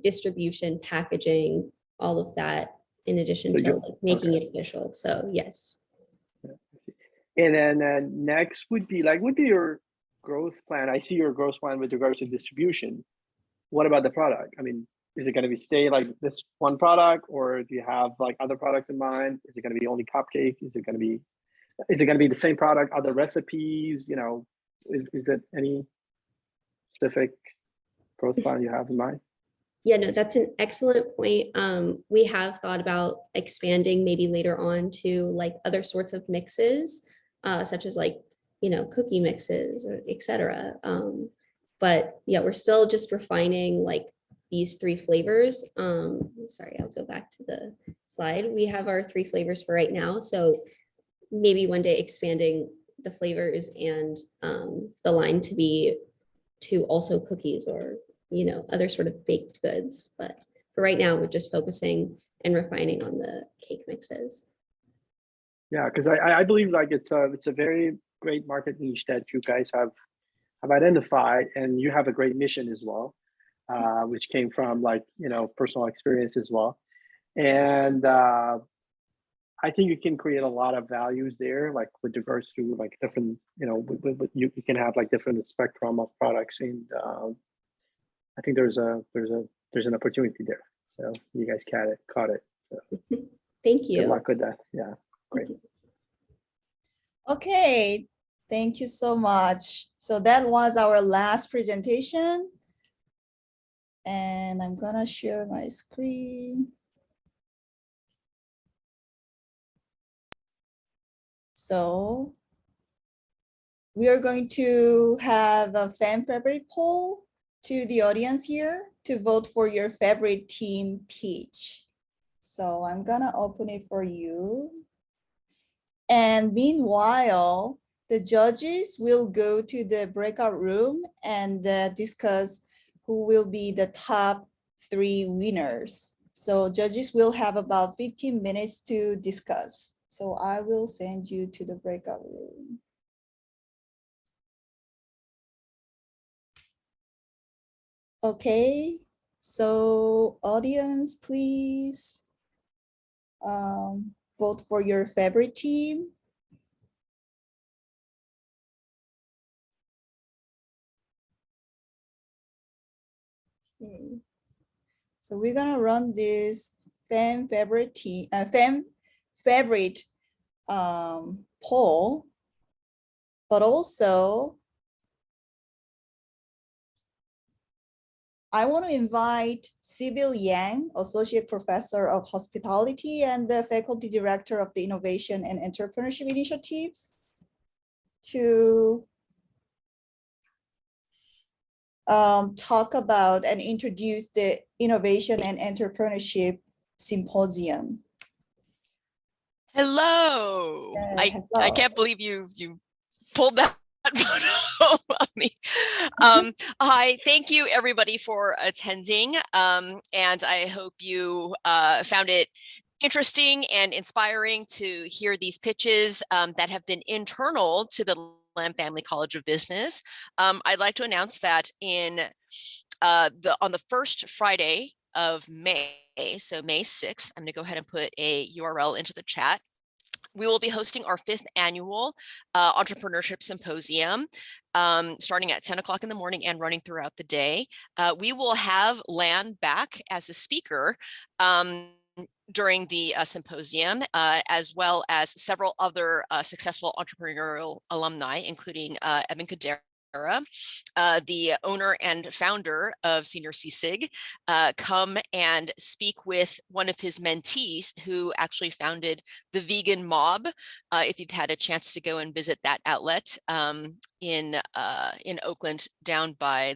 distribution, packaging, all of that, in addition to like making it official. So yes. And then next would be your growth plan. I see your growth plan with regards to distribution. What about the product? I mean, is it going to be stay like this one product, or do you have like other products in mind? Is it going to be only cupcake? Is it going to be the same product, other recipes? Is that any specific growth plan you have in mind? Yeah, no, that's an excellent point. We have thought about expanding maybe later on to like other sorts of mixes, such as like, cookie mixes or etc. But yeah, we're still just refining like these 3 flavors. Sorry, I'll go back to the slide. We have our 3 flavors for right now. So maybe one day expanding the flavors and the line to also cookies or other sort of baked goods. But for right now, we're just focusing and refining on the cake mixes. Yeah, because I believe like it's a very great market niche that you guys have identified, and you have a great mission as well, which came from like personal experience as well. And I think you can create a lot of values there, like with regards to like different, you can have like different spectrum of products, and I think there's an opportunity there. So you guys caught it. So Thank you. good luck with that. Yeah, great. Okay, thank you so much. So that was our last presentation. And I'm gonna share my screen. So we are going to have a fan favorite poll to the audience here to vote for your favorite team pitch. So I'm gonna open it for you. And meanwhile, the judges will go to the breakout room and discuss who will be the top 3 winners. So judges will have about 15 minutes to discuss. So I will send you to the breakout room. Okay, so audience, please vote for your favorite team. Okay. So we're gonna run this fan favorite team, fan favorite poll, but also I want to invite Sibyl Yang, Associate Professor of Hospitality and the Faculty Director of the Innovation and Entrepreneurship Initiatives, to talk about and introduce the Innovation and Entrepreneurship Symposium. Hello. Hello. I can't believe you pulled that photo of me. Hi, thank you everybody for attending. And I hope you found it interesting and inspiring to hear these pitches that have been internal to the Lam Family College of Business. I'd like to announce that on the first Friday of May, so May 6th, I'm going to go ahead and put a URL into the chat. we will be hosting our 5th annual entrepreneurship symposium, starting at 10 o'clock in the morning and running throughout the day. We will have Lan back as a speaker during the symposium, as well as several other successful entrepreneurial alumni, including Evan Kadera, the owner and founder of Senior CSIG, come and speak with one of his mentees who actually founded the Vegan Mob. If you've had a chance to go and visit that outlet in Oakland, down by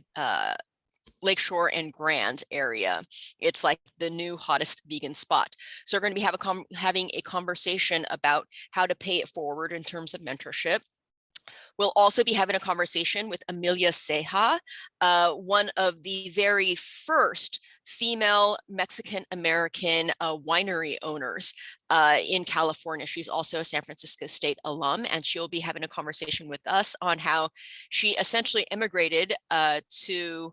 Lakeshore and Grand area. It's like the new hottest vegan spot. So we're going to be having a conversation about how to pay it forward in terms of mentorship. We'll also be having a conversation with Amelia Ceja, one of the very first female Mexican-American winery owners in California. She's also a San Francisco State alum, and she'll be having a conversation with us on how she essentially immigrated to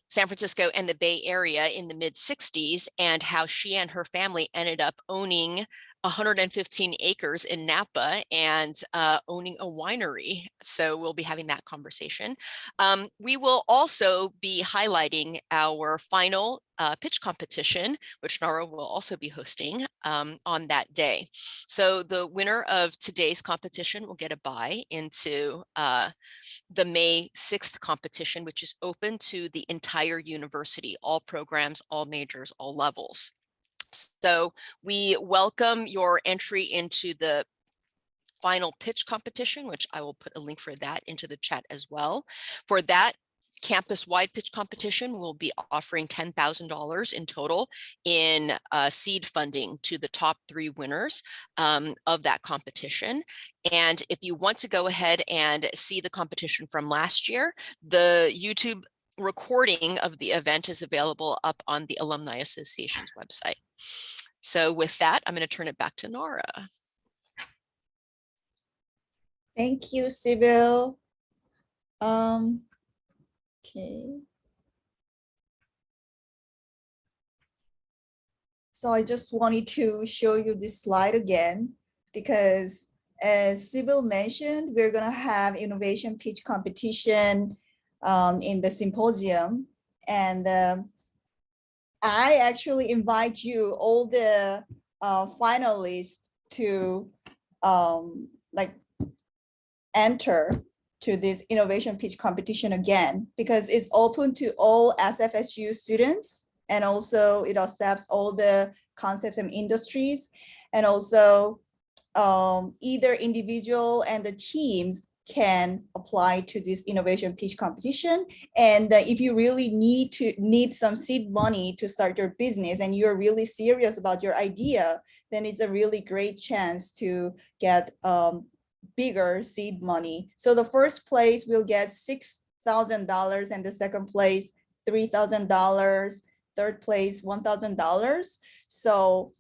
San Francisco and the Bay Area in the mid-60s, and how she and her family ended up owning 115 acres in Napa and owning a winery. So we'll be having that conversation. We will also be highlighting our final pitch competition, which Nara will also be hosting on that day. So the winner of today's competition will get a buy into the May 6th competition, which is open to the entire university, all programs, all majors, all levels. So we welcome your entry into the final pitch competition, which I will put a link for that into the chat as well. For that campus-wide pitch competition, we'll be offering $10,000 in total in seed funding to the top 3 winners of that competition. And if you want to go ahead and see the competition from last year, the YouTube recording of the event is available up on the Alumni Association's website. So with that, I'm going to turn it back to Nora. Thank you, Sybil. Okay. So I just wanted to show you this slide again, because as Sybil mentioned, we're going to have innovation pitch competition in the symposium. And I actually invite you, all the finalists, to enter to this innovation pitch competition again, because it's open to all SFSU students, and also it accepts all the concepts and industries, and also either individual and the teams can apply to this innovation pitch competition. And if you really need some seed money to start your business, and you're really serious about your idea, then it's a really great chance to get bigger seed money. So the first place will get $6,000, and the second place $3,000, third place $1,000. So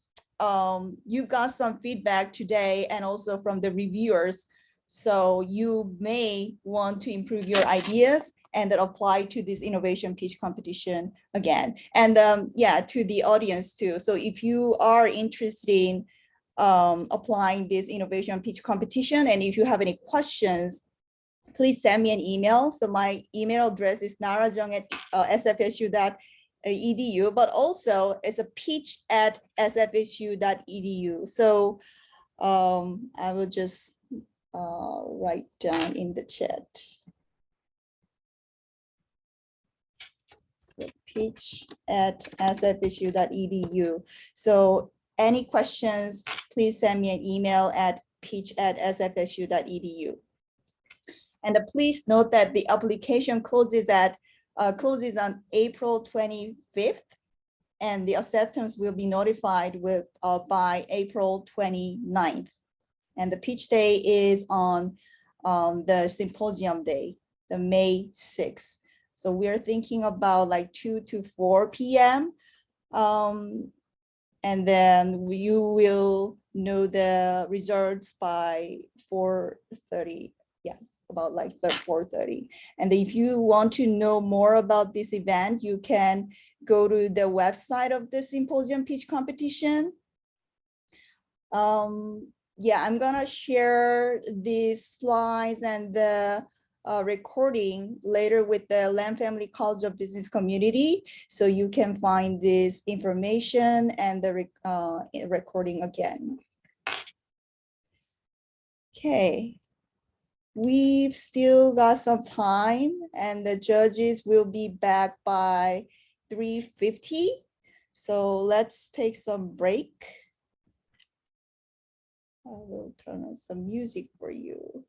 you got some feedback today, and also from the reviewers. So you may want to improve your ideas and then apply to this innovation pitch competition again. And yeah, to the audience too. So if you are interested in applying this innovation pitch competition, and if you have any questions, please send me an email. So my email address is narajung@sfsu.edu, but also it's a pitch@sfsu.edu. So I will just write down in the chat. So pitch@sfsu.edu. So any questions, please send me an email at pitch@sfsu.edu. And please note that the application closes on April 25th, and the acceptance will be notified by April 29th. And the pitch day is on the symposium day, the May 6th. So we're thinking about like 2 to 4 p.m. And then you will know the results by 4:30. Yeah, about like 4:30. And if you want to know more about this event, you can go to the website of the symposium pitch competition. yeah, I'm gonna share these slides and the recording later with the Lam Family College of Business community. So you can find this information and the recording again. Okay. We've still got some time and the judges will be back by 3:50. So let's take some break. I will turn on some music for you.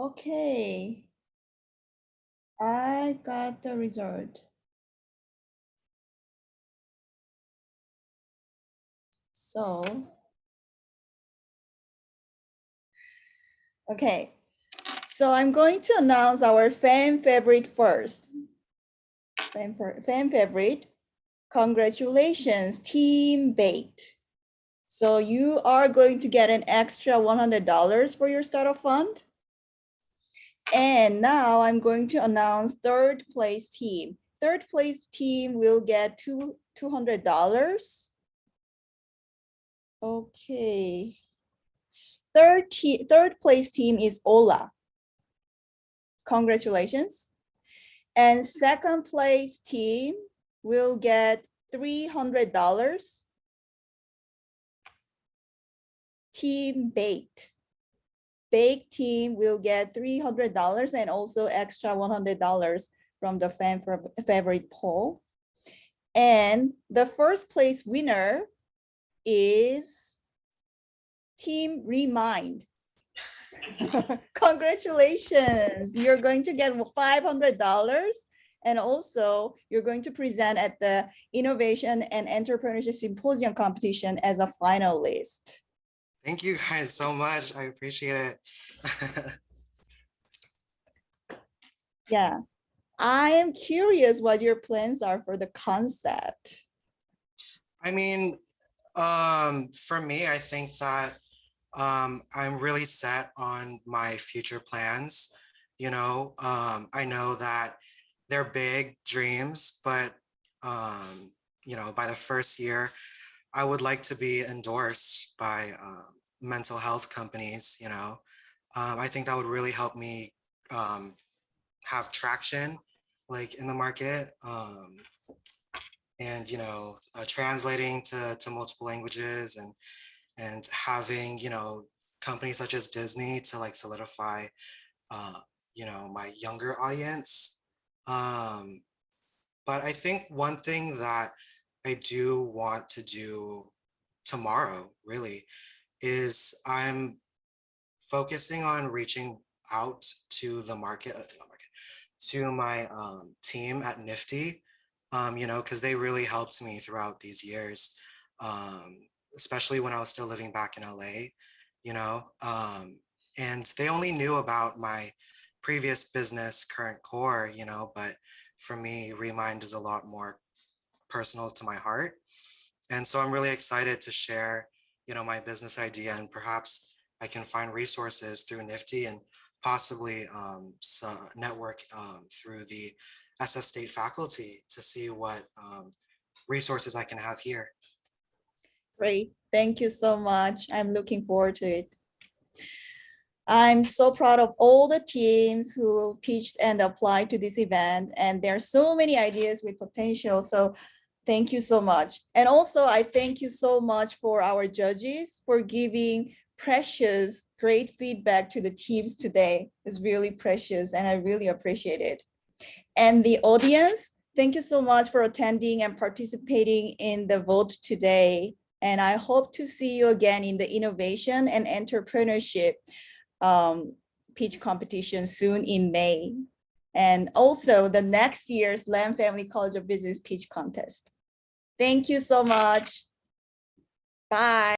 Okay. I got the result. So, okay. So I'm going to announce our fan favorite first. Fan favorite. Congratulations, Team Baked. So you are going to get an extra $100 for your startup fund. And now I'm going to announce third place team. Third place team will get $200. Okay. Third place team is Ola. Congratulations. And second place team will get $300. Team Baked. Baked team will get $300 and also extra $100 from the fan favorite poll. And the first place winner is Team Remind. Congratulations. You're going to get $500 and also you're going to present at the Innovation and Entrepreneurship Symposium competition as a finalist. Thank you guys so much. I appreciate it. Yeah, I am curious what your plans are for the concept. I mean, for me, I think that I'm really set on my future plans. You know, I know that they're big dreams, but you know, by the first year, I would like to be endorsed by mental health companies. You know, I think that would really help me have traction, like in the market, and you know, translating to multiple languages and having, you know, companies such as Disney to like solidify, you know, my younger audience. But I think one thing that I do want to do tomorrow really is I'm focusing on reaching out to the market, to my team at Nifty, you know, because they really helped me throughout these years, especially when I was still living back in LA, you know, and they only knew about my previous business, Current Core, you know, but for me, Remind is a lot more personal to my heart. And so I'm really excited to share, you know, my business idea, and perhaps I can find resources through Nifty and possibly some network through the SF State faculty to see what resources I can have here. Great, thank you so much. I'm looking forward to it. I'm so proud of all the teams who pitched and applied to this event, and there are so many ideas with potential. So thank you so much. And also I thank you so much for our judges for giving precious, great feedback to the teams today. It's really precious and I really appreciate it. And the audience, thank you so much for attending and participating in the vote today. And I hope to see you again in the Innovation and Entrepreneurship pitch competition soon in May. And also the next year's Lam Family College of Business pitch contest. Thank you so much. Bye.